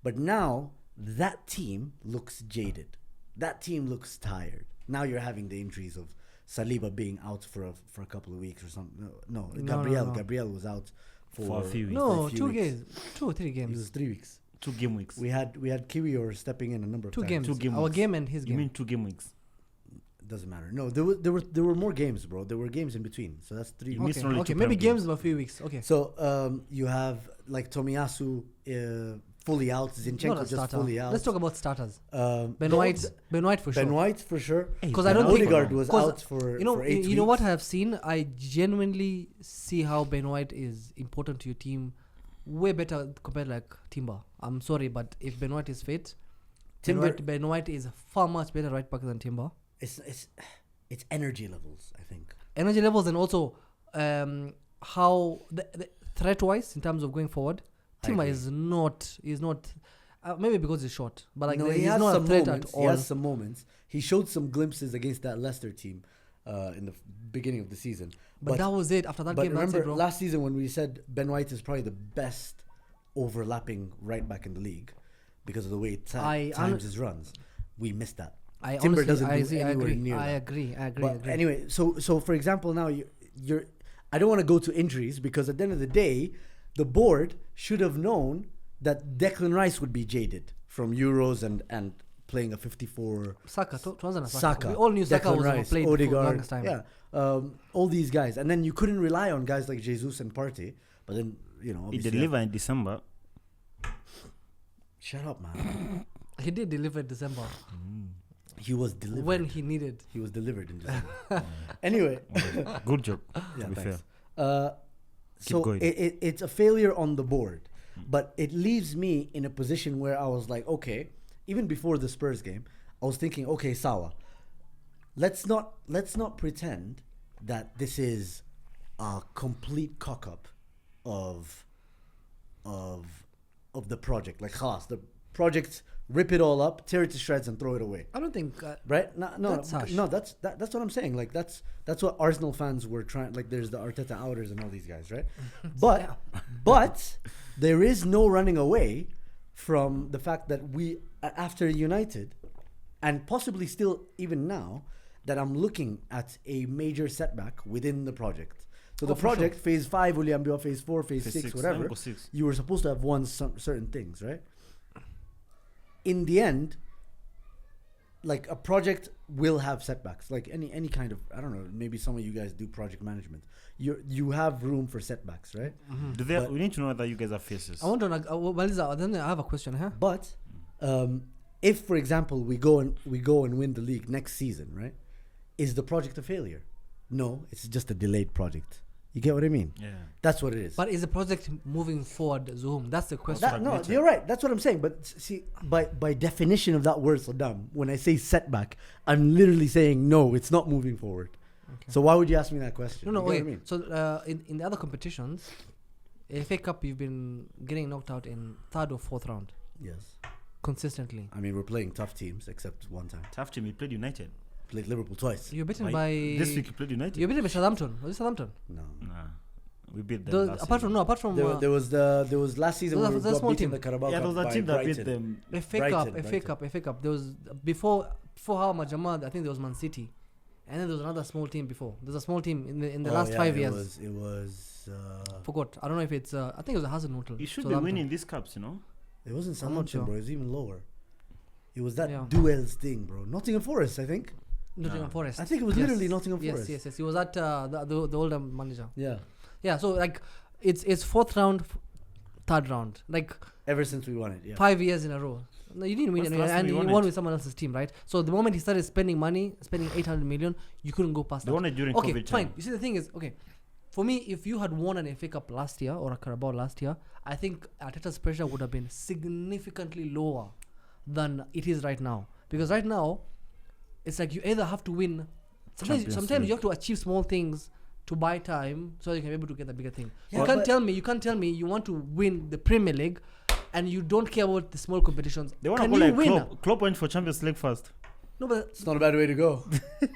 But now that team looks jaded. That team looks tired. Now you're having the injuries of Saliba being out for a couple of weeks or something. No. Gabriel was out for a few weeks. No, 2 or 3 games. It was 3 weeks. 2 game weeks. We had Kiwior stepping in a number of times. 2 games. 2 game Our weeks. game and his game. You mean 2 game weeks? Doesn't matter. No, there were more games, bro. There were games in between. So that's 3 weeks. Okay, maybe games of a few weeks. Okay. So you have like Tomiyasu fully out, Zinchenko just fully out. Let's talk about starters. Ben White for sure. Ben White for sure. Because I don't think Odegaard was out for 8 weeks. You know what I have seen? I genuinely see how Ben White is important to your team, way better compared like Timber. I'm sorry, but if Ben White is fit, Ben White is far much better right back than Timber. It's energy levels, I think. Energy levels, and also how the threat wise in terms of going forward. Timber is not maybe because he's short, but like he's not a threat at all. He has some moments. He showed some glimpses against that Leicester team in the beginning of the season. But that was it. After that game, remember that's it, bro. Last season when we said Ben White is probably the best overlapping right back in the league because of the way it times his runs, we missed that. Timber doesn't do anywhere near that. I agree. Anyway, so for example, now you're. I don't want to go to injuries because at the end of the day, the board should have known that Declan Rice would be jaded from Euros and playing a 54. Saka. We all knew Saka Declan was Rice, played Odegaard, for the longest time. Yeah, all these guys, and then you couldn't rely on guys like Jesus and Partey. But then he delivered in December. Shut up, man. He did deliver in December. He was delivered when he needed. He was delivered in December. Anyway, good job. Yeah, to be thanks. Fair. So it's a failure on the board, but it leaves me in a position where I was like, okay, even before the Spurs game, I was thinking, okay, Sawa, let's not pretend that this is a complete cock up of the project. Like, khalas, the project, rip it all up, tear it to shreds, and throw it away. I don't think right? That's what I'm saying. Like that's what Arsenal fans were trying. Like there's the Arteta outers and all these guys, right? But there is no running away from the fact that we after United, and possibly still even now, that I'm looking at a major setback within the project. So the project, phase 5, Uliambio, phase 4, phase 6, whatever. You were supposed to have won some certain things, right? In the end, like a project will have setbacks. Like any kind of, I don't know, maybe some of you guys do project management. You have room for setbacks, right? Mm-hmm. We need to know that you guys are faces. I want to then I have a question, huh? But if, for example, we go and win the league next season, right? Is the project a failure? No, it's just a delayed project. You get what I mean? Yeah. That's what it is. But is the project moving forward, Zoom? That's the question. No, you're right. That's what I'm saying. But see, by definition of that word, Saddam, when I say setback, I'm literally saying no, it's not moving forward. Okay. So why would you ask me that question? No, You get okay. what I mean? So in the other competitions, FA Cup, you've been getting knocked out in third or fourth round Yes. consistently. I mean, we're playing tough teams, except one time. Tough team. We played United. Played Liverpool twice. You're beaten Right. by This week we played United. You're beaten by Southampton. Was it Southampton? No. Nah, we beat them. Those, last apart season. from There was last season There when was we a got small beaten team. the Carabao Yeah, Cup there was a by team that beat Brighton. them. FA Cup. There was before how much Ahmad, I think there was Man City, and then there was another small team before. There's a small team in the last 5 years. It was. Forgot. I don't know if it's. I think it was a Hasenhüttl. You should be Southampton. winning these cups, you know. It wasn't I'm not Southampton, sure. bro. It was even lower. It was that Yeah. duels thing, bro. Nottingham Forest, I think. Nottingham Forest. I think it was literally Nottingham Forest. Yes. He was at the older manager. Yeah. Yeah. So like, it's fourth round, third round. Like Ever since we won it, yeah. 5 years in a row. No, you didn't win What's it, the last time and you you won won it? with someone else's team, right? So the moment he started spending money, spending 800 million, you couldn't go past They that. won it during Okay, COVID fine. time. You see, the thing is, okay, for me, if you had won an FA Cup last year or a Carabao last year, I think Arteta's pressure would have been significantly lower than it is right now. Because right now, it's like you either have to win. Champions Sometimes League. you have to achieve small things to buy time so you can be able to get the bigger thing. Yeah, you can't but- tell me you want to win the Premier League and you don't care about the small competitions. They want to Can go you like win? Klopp. Klopp went for Champions League first. No, but It's not a bad way to go.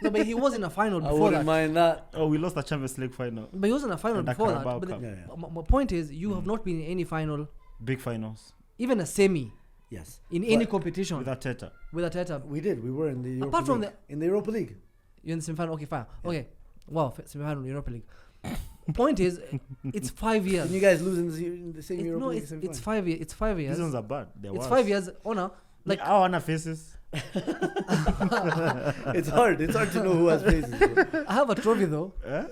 no, but he was in a final I before wouldn't that. mind that. Oh, we lost the Champions League final. But he was in a final And the before that. Carabao But Cup. Yeah, yeah. my point is, you have not been in any final, Big finals even a semi, Yes. in But any competition with Arteta. with Arteta. We did. We were in the Europa Apart from League. In the Europa League. You're in the semi-final. Okay, fine. Okay, wow, semi-final Europa League. Point is, it's 5 years. Didn't you guys lose in the same It- Europa no, League it's semi-final? 5 years. It's 5 years. These ones are bad. They're It's worse. 5 years. Honor, like Our honor faces. It's hard. It's hard to know who has faces. bro. I have a trophy though. Eh?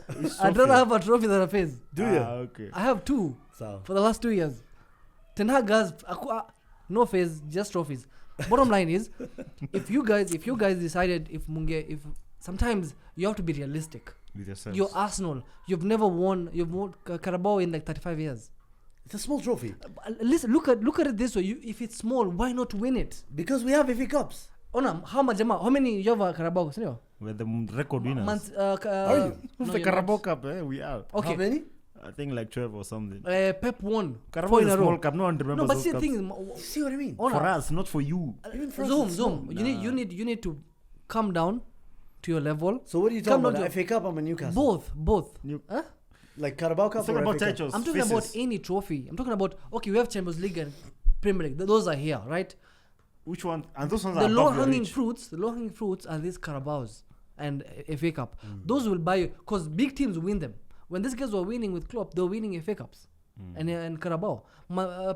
I'd rather have a trophy than a face. Do you? Okay. I have two So, for the last 2 years. Ten Hag has no face, just trophies. Bottom line is, if you guys decided if sometimes you have to be realistic. With yourselves. You're Arsenal. You've won Carabao in like 35 years. it's a small trophy. Listen, look at it this way. If it's small, why not win it? Because we have FA Cups. Ona, how many you have a Carabao? Senor? We're the record winners. Are you? No, the you're Carabao not. Cup, we are. Okay. How many? I think like 12 or something. Pep won. Carabao 4 is in a a row. small cup. No one remembers No, but those see the cups. thing is, You see what I mean? Ona, For us, not for you. Even for us, Zoom. it's small. You need to come down to your level. So what are you Come talking down about? to- FA Cup or Newcastle? Both. You- Huh? Like Carabao Cup It's or talking about FA Cup? titles. I'm talking about faces. any trophy. I'm talking about, okay, we have Champions League and Premier League. Those are here, right? Which one? And those ones The are low above your hanging reach. fruits are these Carabaos and FA Cup. Those will buy you because big teams win them. When these guys were winning with Klopp, they were winning FA Cups and Carabao.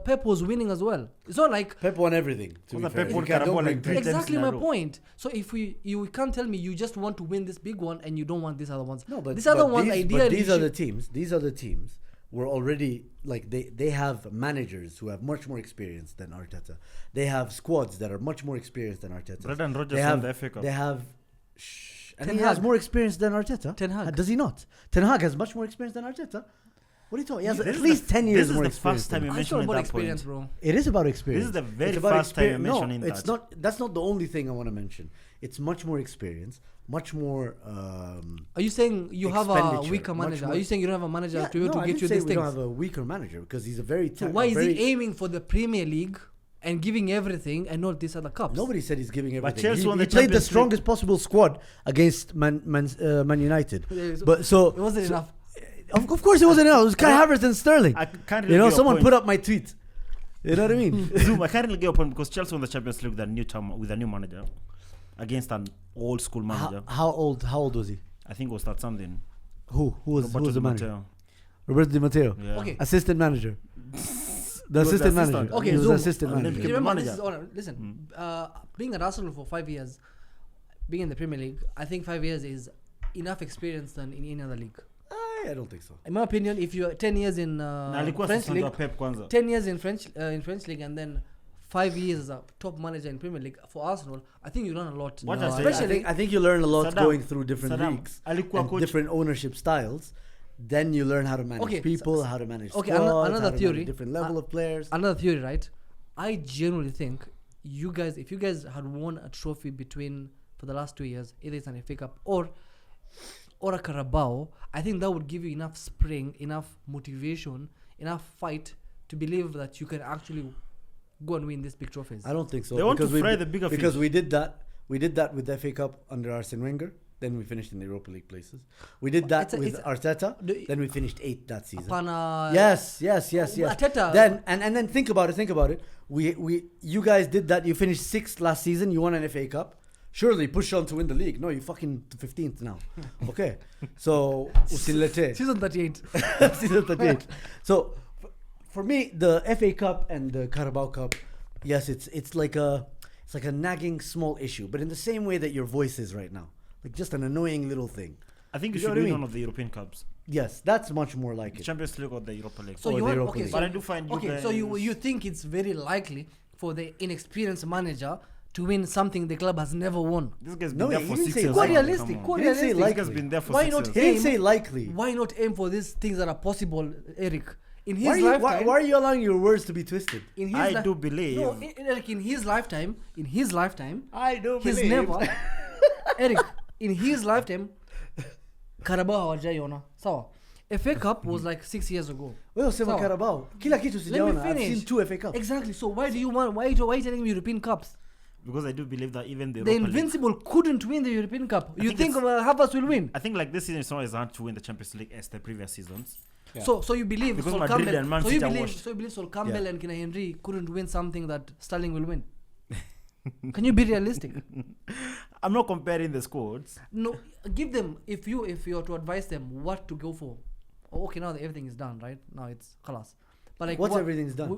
Pep was winning as well. It's not like Pep won everything. To Was be a fair. Pep You won can't- Carabao don't like bring 3 times exactly in a my row. point. So if you can't tell me you just want to win this big one and you don't want these other ones. No, but these other but ones these, ideally but these you are the should- teams. These are the teams were already like they have managers who have much more experience than Arteta. They have squads that are much more experienced than Arteta. Brendan Rodgers They won have the FA Cup. They have. And Ten he has Hag. more experience than Arteta. Ten Hag. Does he not? Ten Hag has much more experience than Arteta. What are you talking? He has This at is least the- 10 years this is more the experience. first time than you him. I still mentioned about that experience, point. bro. It is about experience. This is the very It's about first time you're experience. No, mentioning it's that. not. That's not the only thing I want to mention. It's much more experience, much more. Are you saying you have a Expenditure, weaker much manager? more- Are you saying you don't have a manager Yeah, to be able no, to I get didn't you say these we things? don't have a weaker manager because he's a very. So why is he aiming for the Premier League and giving everything and not these other cups? Nobody said he's giving But everything. Chelsea He won the played the Champions League. strongest possible squad against Man United. Yeah, But so it wasn't so- enough. Of course it wasn't enough. It was Kai Havertz and Sterling. I can't You know, really someone put up my tweet. You know what I mean? Zoom, I can't really get your point because Chelsea won the Champions League with a new manager against an old school manager. How old was he? I think it was that something. Who was Roberto the Di manager? Matteo. Roberto Di Matteo. Yeah. Okay. Assistant manager. The was the assistant assistant. manager. Okay, he was Zoom. the assistant And then manager. became- Remember, manager. this is honor. Listen, being at Arsenal for 5 years, being in the Premier League, I think 5 years is enough experience than in any other league. I don't think so. In my opinion, if you're 10 years in Na alikuwa French assistant wa league, Pep kwanza. 10 years in French league, and then 5 years as a top manager in Premier League for Arsenal, I think you learn a lot. What No, I say- Especially, I think you learn a lot Saddam, going through different Saddam, leagues alikuwa and coach. different ownership styles. Then you learn how to manage Okay, people, how to manage okay, squads, another how to theory. manage different level of players. another theory, right? I genuinely think you guys, if you guys had won a trophy for the last 2 years, either it's an FA Cup or a Carabao, I think that would give you enough spring, enough motivation, enough fight to believe that you can actually go and win these big trophies. I don't think so. They want to because fry the bigger because fish. we did that. We did that with the FA Cup under Arsene Wenger. Then we finished in the Europa League places. We did that with Arteta. Then we finished 8th that season. Yes. Arteta. Then and then think about it. You guys did that. You finished 6th last season. You won an FA Cup. Surely push on to win the league. No, you fucking 15th now. Okay. So usilete. Season 38. Season 38. So for me, the FA Cup and the Carabao Cup, yes, it's like a nagging small issue, but in the same way that your voice is right now, like just an annoying little thing. I think you You know should what I win mean? one of the European Cups. Yes, that's much more like The it. Champions League or the Europa League. So Or you the want, Europa okay, League. so But I do find you okay, so you think it's very likely for the inexperienced manager to win something the club has never won? This guy's been No, there he for didn't 6 say years. Quite likely. now, realistic, come on. quite He didn't say realistic. This guy's likely. been there for Why 6 not years. He didn't say likely. Why not aim for these things that are possible, Eric? In his Why lifetime, are you allowing your words to be twisted? in his I do believe. No, Eric, in his lifetime, I do he's never. Eric, in his lifetime, Carabao hawajaiona. Sawa. FA Cup was like 6 years ago. Wewe sema Sawa. Carabao. Kila kitu Let me sijaona. I've finish. seen 2 FA Cups. Exactly. So why are you telling me European Cups? Because I do believe that even the The Europa League. Invincible couldn't win the European Cup. You think think it's- Havertz will win? I think like this season is not as hard to win the Champions League as the previous seasons. Yeah. So you believe Because Sol Madrid Campbell? and Man So City are washed. you believe Sol Campbell Yeah. and Kina Henry couldn't win something that Sterling will win? Can you be realistic? I'm not comparing the squads. No, give them if you are to advise them what to go for. Oh, okay, now that everything is done, right? Now it's khalas. But like What's what- everything's done?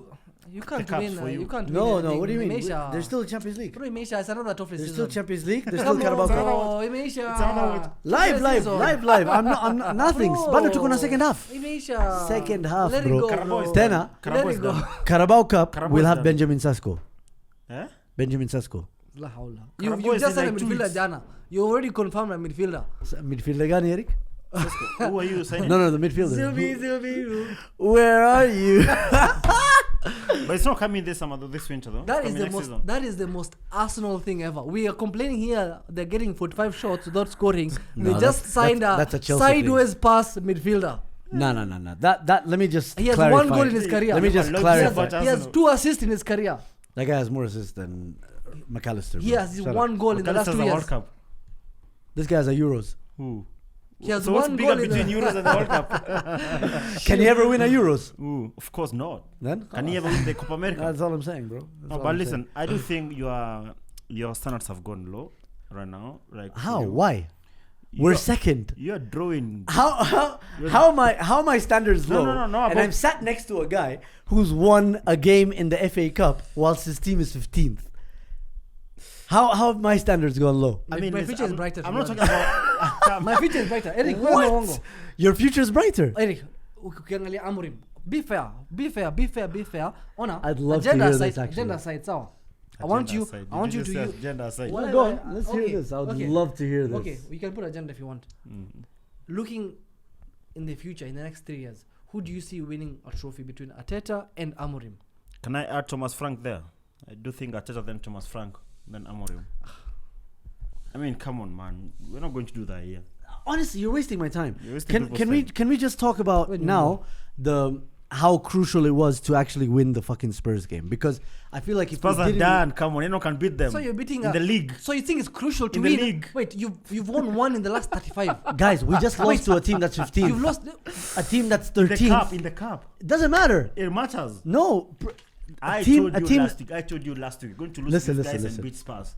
You can't cups win. for you. You can't win. No, anything. what do you mean? Meisha. There's still Champions League. Bro, Meisha, it's another trophy There's season. still Champions League. There's still Come Carabao on, Cup. bro, Meisha. It's another with- Live. I'm not nothing. Bro. Bado tuko na second half. Meisha. Second half, Let bro. It go, Carabao is bro. done. Tena, Carabao Let is it go. done. Carabao Cup Carabao will is have done. Benjamin Sesko. Eh? Benjamin Sesko. La hawla. Carabao You is just in signed a like 2 midfielder, weeks. Jana. You already confirmed a midfielder. Midfielder gani, Eric? Who are you saying? No, the midfielder. Zubi. Where are you? But it's not coming this summer though, this winter though. That It's is coming the next most. season. That is the most Arsenal thing ever. We are complaining here. They're getting 45 shots without scoring. No, They just signed that's a a Chelsea sideways pass midfielder. No. That let me just He has clarify. one goal in his career. Let me just Look, clarify. look, He has 2 assists in his career. That guy has more assists than McAllister. He bro. has Shut up. 1 goal in the last McAllister's 2 a years. World Cup. This guy has a Euros. Who? He has So what's 1 bigger goal in between the Euros and the World Cup? Can he ever win a Euros? Ooh, of course not. Then Can he ever win the Copa America? That's all I'm saying, bro. That's No, all but I'm listen, I do think your standards have gone low right now. Like saying. How? you- Why? We're you're- second. You're drawing. How are my standards No, low? no, no, and about- I'm sat next to a guy who's won a game in the FA Cup whilst his team is 15th. How have my standards gone low? My listen, future is I'm- brighter, I'm to not be talking about. My future is brighter. Eric, where's What? Mwongo? Your future's brighter. Eric, ukiangalia Amorim. Be fair. Ona. I'd love to agenda hear side, this, actually. Agenda side, sawa. I want you to use. Agenda side. Why- Go why- on. Let's okay, hear this. I would okay. love to hear this. Okay, we can put agenda if you want. Looking in the future, in the next 3 years, who do you see winning a trophy between Arteta and Amorim? Can I add Thomas Frank there? I do think Arteta then Thomas Frank then Amorim. I mean, come on, man. We're not going to do that here. Honestly, you're wasting my time. You're wasting people's time. Can we just talk about Wait, no. now the how crucial it was to actually win the fucking Spurs game? Because I feel like if Spurs we are didn't, done. Come on, you know can beat them. So you're beating in the league. So you think it's crucial to In the win? league. Wait, you've won 1 in the last 35. guys, we just lost to a team that's 15. You've lost. A team that's In the 13. cup. In the cup. It doesn't matter. It matters. No. I team- told a you team- last week. I told you last week. You're going to lose Listen, these guys listen, and listen. beat Spurs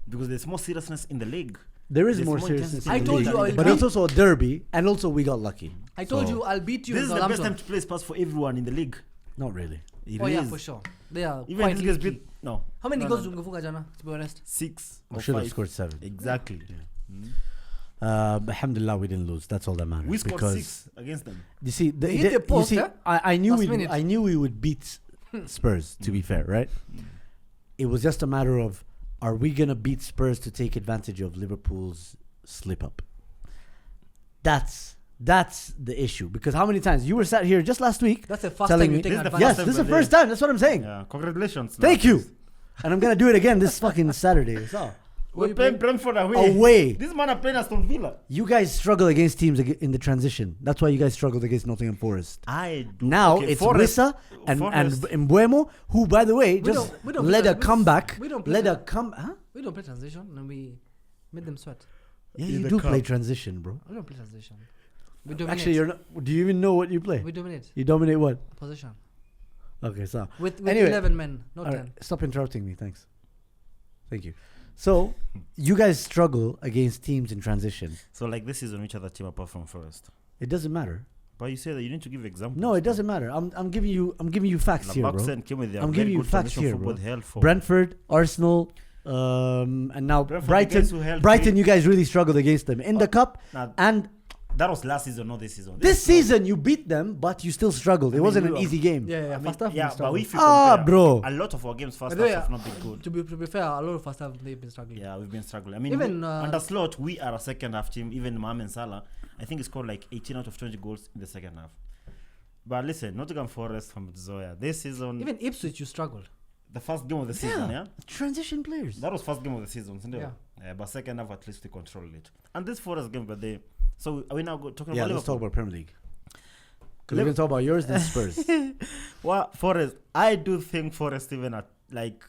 because there's more seriousness in the league. There is There's more more seriousness. intensity in I the told league, you I'll but beat- it's also a derby, and also we got lucky. I told So, you I'll beat you. This is in the best Southampton. time to play Spurs for everyone in the league. Not really. It Oh yeah, is. for sure. They are Even quite if these guys leaky. beat no. How many No, goals no, do Ngufunga Jana? To be honest, 6 We or should have 5. scored 7. Exactly. Alhamdulillah, we didn't lose. That's all that matters. We scored because 6 against them. You see, They hit the post, you see, eh? I knew Last minute. I knew we would beat Spurs. To be fair, right? it was just a matter of, are we gonna beat Spurs to take advantage of Liverpool's slip up? That's the issue. Because how many times you were sat here just last week? That's the first telling time you me- take This is the advantage. Yes, time this is the when first time. That's what I'm saying. Yeah, congratulations. Thank you. And I'm gonna do it again this fucking Saturday. So We're playing Brentford away. away. This man are playing Aston Villa. You guys struggle against teams in the transition. That's why you guys struggled against Nottingham Forest. I do. Now Okay, it's Forest- Wissa and Forest. Mbuemo, who, by the way, We just don't led play a that. comeback. We don't play Led a that. Huh? We don't play transition, and we made them sweat. Yeah, In you the do cup. play transition, bro. We don't play transition. We dominate. Actually, you're not. Do you even know what you play? We dominate You dominate what? position Okay, so with Anyway. 11 men, not all 10. right, stop interrupting me. Thanks. Thank you. So you guys struggle against teams in transition. So like this season, which other team apart from Forest? It doesn't matter. But you say that you need to give examples. No, it doesn't matter. I'm giving you facts here, bro. Buxton came with their I'm very giving you good facts transition here, football bro. they held for. Brentford, Arsenal, and now Brentford, the Brighton. guys who held Brighton, three- you guys really struggled against them in the cup, Now, and that was last season, not this season. this season you beat them, but you still struggled. It mean, wasn't we an were- easy game. Yeah, I mean, first half. yeah, we but struggled. if you Ah, compare, bro. a lot of our games first By the half way, have not been good. to be fair, a lot of first half they've been struggling. Yeah, we've been struggling. I mean, Even, under Slot, we are a second half team. Even Mohamed Salah, I think he scored like 18 out of 20 goals in the second half. But listen, Nottingham Forest from Zoya this season, Even Ipswich, you struggled. the first game of the season, yeah, Transition players. that was first game of the season, isn't it? Yeah. But second half at least we controlled it. And this Forest game, but they. So are we now talking Yeah, about let's talk Liverpool? about Premier League. Because we're gonna talk about yours, then Spurs. Well, Forest, I do think Forest even at like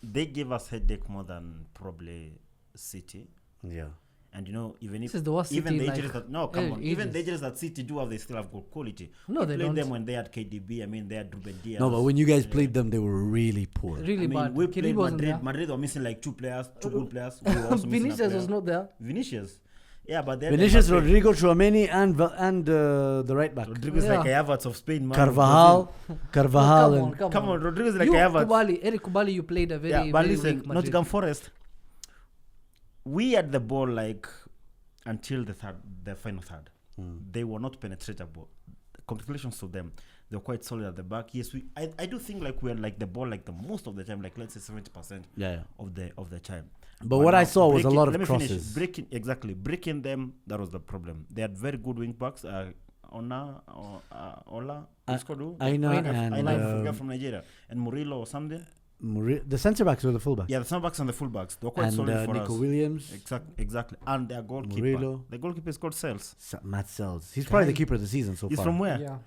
they give us headache more than probably City. Yeah. And you know, even if This is the worst even City the in, injuries like, that no, come on, even the ages. injuries that City do have, they still have good quality. No, We they played don't. them when they had KDB. I mean, they had Ruben Diaz. No, but when you guys played them, they were really poor. Really I mean, bad. we KDB played wasn't Madrid. there. Madrid were missing like two good players. We were also missing a Vinicius player. was not there. Vinicius. Yeah, but then Vinicius, Mbappe- Rodrigo, Chouameni, and the right back. Rodrigo's Yeah. like a Havertz of Spain, man. Carvajal, Come and on, Come on, Rodrigo's like you, a Havertz. Kubali, Eric Kubali, you played a very, Yeah, but very listen, weak Madrid. Nottingham Forest, we had the ball like until the final third. They were not penetratable. Congratulations to them. They were quite solid at the back. Yes, I do think like we had like the ball like the most of the time, like let's say 70% yeah. of the time. But what I now saw was a lot of let me finish. crosses. Breaking them, that was the problem. They had very good wing backs. Ola, who's called who? Aina and I forget from Nigeria, and Murillo or something. The centre backs were the fullbacks. Yeah, the centre backs and the full backs. They were quite And solid for Nico us. Williams, Exactly. And their goalkeeper. Murillo. The goalkeeper is called Sales. Matt Sells. He's probably the keeper of the season so He's far. from where? Yeah.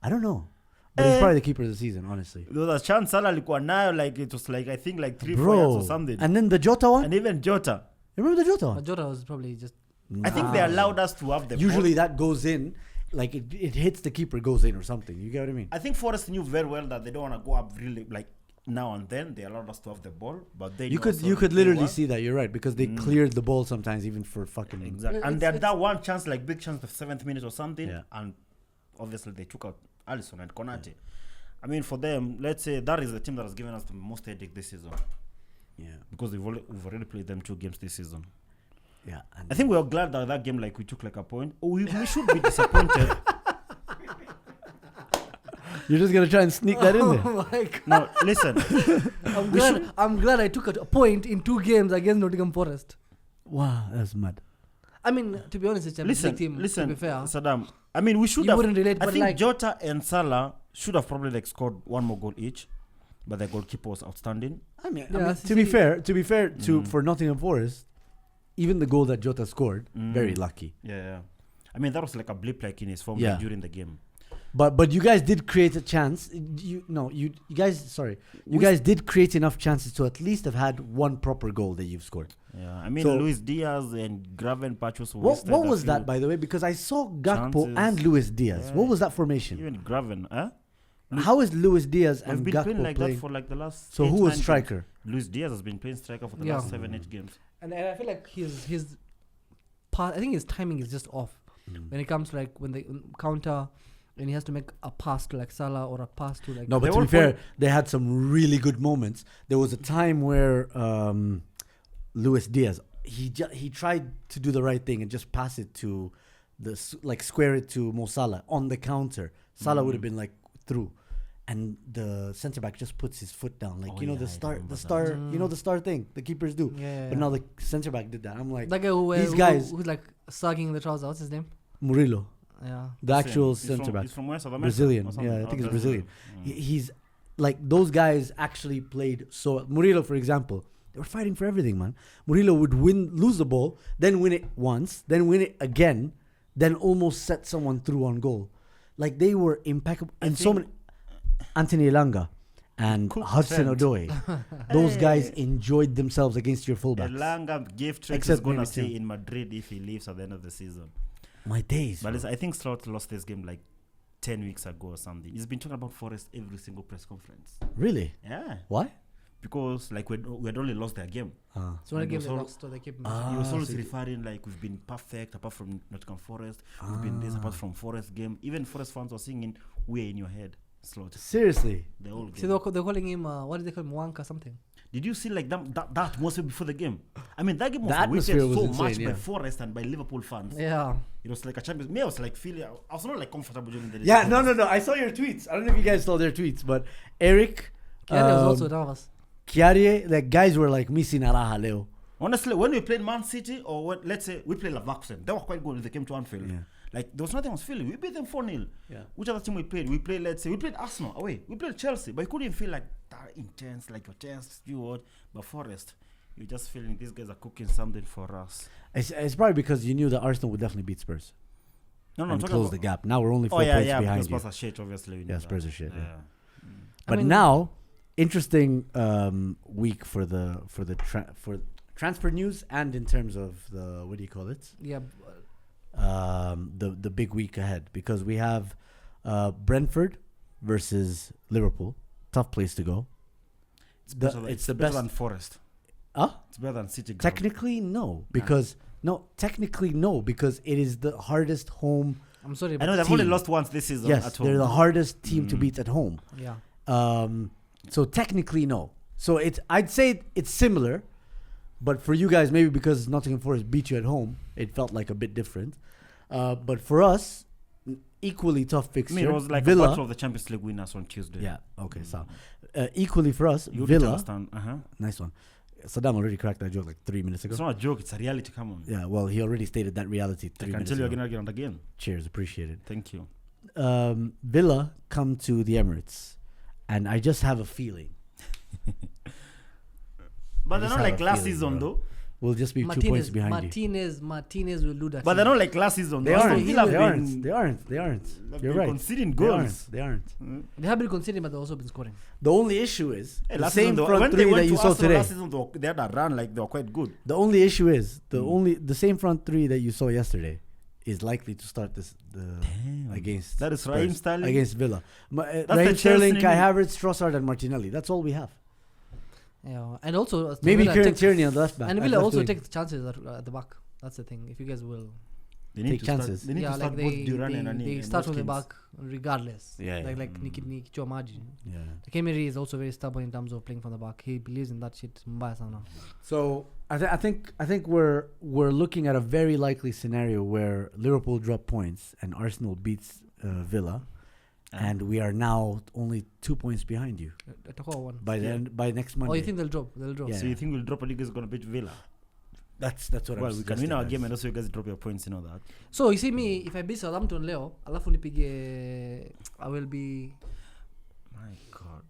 I don't know. But he's probably the keeper of the season, honestly. There was a chance Salah alikuwa nayo, like it was like I think like 3-4 years Bro. or something. And then the Jota one? And even Jota. Remember the Jota one? Majota was probably just. I think they allowed us to have the Usually ball. that goes in, like it hits the keeper, goes in or something. You get what I mean? I think Forest knew very well that they don't want to go up really like now and then. They allowed us to have the ball, but they You know could also you could they literally were- see that. You're right because they cleared the ball sometimes even for fucking. Exactly. It's- And they had it's- that one chance, like big chance, the 7th minute or something, Yeah. and obviously they took out Alisson and Konate. I mean, for them, let's say that is the team that has given us the most headache this season Yeah, because we've already played them 2 games this season. yeah. And I think we are glad that game, like, we took like a point. We should be disappointed. you're just gonna try and sneak that in there. Oh my God. No, listen. I'm glad I took a point in 2 games against Nottingham Forest. Wow, that's mad. I mean, to be honest, it's a big team. Listen, to be fair, Saddam. I mean, we should You have. wouldn't relate, I but think like- Jota and Salah should have probably like scored 1 more goal each, but the goalkeeper was outstanding. I mean, Yeah, to be see- fair, for Nottingham Forest, even the goal that Jota scored, very lucky. Yeah. I mean, that was like a blip, like in his form Yeah. like, during the game. But you guys did create a chance. You guys did create enough chances to at least have had 1 proper goal that you've scored. Yeah, I mean, So- Luis Diaz and Gravenberch was What was that, by the way? Because I saw Gakpo chances. and Luis Diaz. Yeah. What was that formation? Even Graven, huh? How is Luis Diaz We've and been playing Gakpo like playing? that for like the last. So 8, who was 9 striker? games. Luis Diaz has been playing striker for the Yeah. last 7-8 games. and I feel like his I think his timing is just off when it comes to like when they counter and he has to make a pass to like Salah or a pass to like. No, but They to be all fair, point- they had some really good moments. There was a time where Luis Diaz he tried to do the right thing and just pass it to square it to Mo Salah on the counter. Salah would have been like through, and the center back just puts his foot down, like Oh, you know yeah, the I star, remember the that. star, you know the star thing the keepers do. Yeah. But now the center back did that. I'm like, that guy these guys- who's like sagging the trouser. What's his name? Murillo, Yeah. the actual He's center back, He's from where? South America Brazilian. or something? Yeah, I Oh, think it's Brazilian. Mm. He's like those guys actually played so. Murillo, for example, they were fighting for everything, man. Murillo would lose the ball, then win it once, then win it again, then almost set someone through on goal. Like they were impeccable. And so many, Anthony Elanga and Cook Hudson Trent. Odoi, those guys Hey. enjoyed themselves against your fullbacks. Elanga gave Trent is Except gonna maybe stay Tim. in Madrid if he leaves at the end of the season. My days. But bro. listen, I think Slot lost this game like 10 weeks ago or something. He's been talking about Forest every single press conference. Really? Yeah, Why? because like we'd only lost their game. So when I And gave was the all- lost, so they kept. He was always so referring like we've been perfect apart from Nottingham Forest. We've been this apart from Forest game. Even Forest fans were singing "We're in your head." Slot Seriously? the whole See, game. they're calling him. What did they call him? Wanka something. Did you see like that atmosphere before the game? I mean, that game was The atmosphere weighted was so insane, much yeah. by Forest and by Liverpool fans. Yeah. It was like a Champions. Me, I was like feeling. I was not like comfortable during the. Yeah, no. I saw your tweets. I don't know if you guys saw their tweets, but Eric, Kiari was also nervous. Kiarie, like guys were like missing Araha Leo. Honestly, when we played Man City or when, let's say we played Leverkusen, they were quite good when they came to Anfield. Yeah. Like there was nothing I was feeling. We beat them 4-0. Yeah. Which other team we played? We played, let's say, we played Arsenal away. We played Chelsea, but you couldn't feel like that intense, like your chest, you. But Forest, you're just feeling these guys are cooking something for us. It's probably because you knew that Arsenal would definitely beat Spurs No, I'm and talking close about, the gap. Now we're only 4 Oh yeah, points yeah, behind because you. Spurs are shit, obviously. we know Yeah, that. Spurs are shit. Yeah. Yeah. But mean- now, interesting week for the transfer news and in terms of the what do you call it? Yeah. The big week ahead because we have Brentford versus Liverpool. Tough place to go. It's better, it's the better best. than Forest. Huh? It's better than City. ground. Technically, no, because it is the hardest home. I'm sorry. I But know they've team. only lost once this season Yes, at home. they're the hardest team to beat at home. yeah. So technically, no. So I'd say it's similar, but for you guys, maybe because Nottingham Forest beat you at home, it felt like a bit different. But for us, equally tough I fixture. mean, it was like a Villa. battle of the Champions League winners on Tuesday. Yeah. Okay. So equally for us, You didn't Villa. understand. Nice one. Saddam already cracked that joke like 3 minutes It's ago. not a joke. It's a reality. Come on. Yeah. Well, he already stated that reality I 3 can minutes tell you ago. again and again and again. Cheers. Appreciate it. Thank you. Villa come to the Emirates, and I just have a feeling But I they're just not have like a last feeling, season, bro. though. we'll just be 2 points behind you. Martinez will do that. But they're not like last season. They though. Aston aren't. Villa have They been- aren't. They aren't. They aren't. they've You're been right. conceding They goals. aren't. They aren't. They have been conceding, but they've also been scoring. The only issue is Hey, the last same season, though, front when they three went that you to saw Arsenal today. last season, they had a run like they were quite good. The only issue is the same front three that you saw yesterday is likely to start against That is Spurs, Raheem Sterling. against Villa. the Raheem Sterling, Chelsea Kai name. Havertz, Trossard, and Martinelli. That's all we have. Yeah, and also Maybe Villa Kieran takes- Tierney on the left back. And at Villa left also wing. takes chances at the back. That's the thing. If you guys will, They need Take to chances. Start, they need yeah, to start like both they Duran and they and start from the Watkins. back regardless. Yeah, yeah. Like Nikicho Maji. Yeah. Kemiri is also very stubborn in terms of playing from the back. He believes in that shit. Mbaya sana. So I think we're looking at a very likely scenario where Liverpool drop points and Arsenal beats Villa, and we are now only 2 points behind you Atakuwa one. by the end, by next Monday. Oh, you think they'll drop? They'll drop. Yeah. So you think we'll drop a league is going to beat Villa? That's what Well, I'm we can suggesting, win our guys. game and also you guys drop your points, you know that. So you see me, if I beat Southampton leo, alafu nipige, I will be. My God.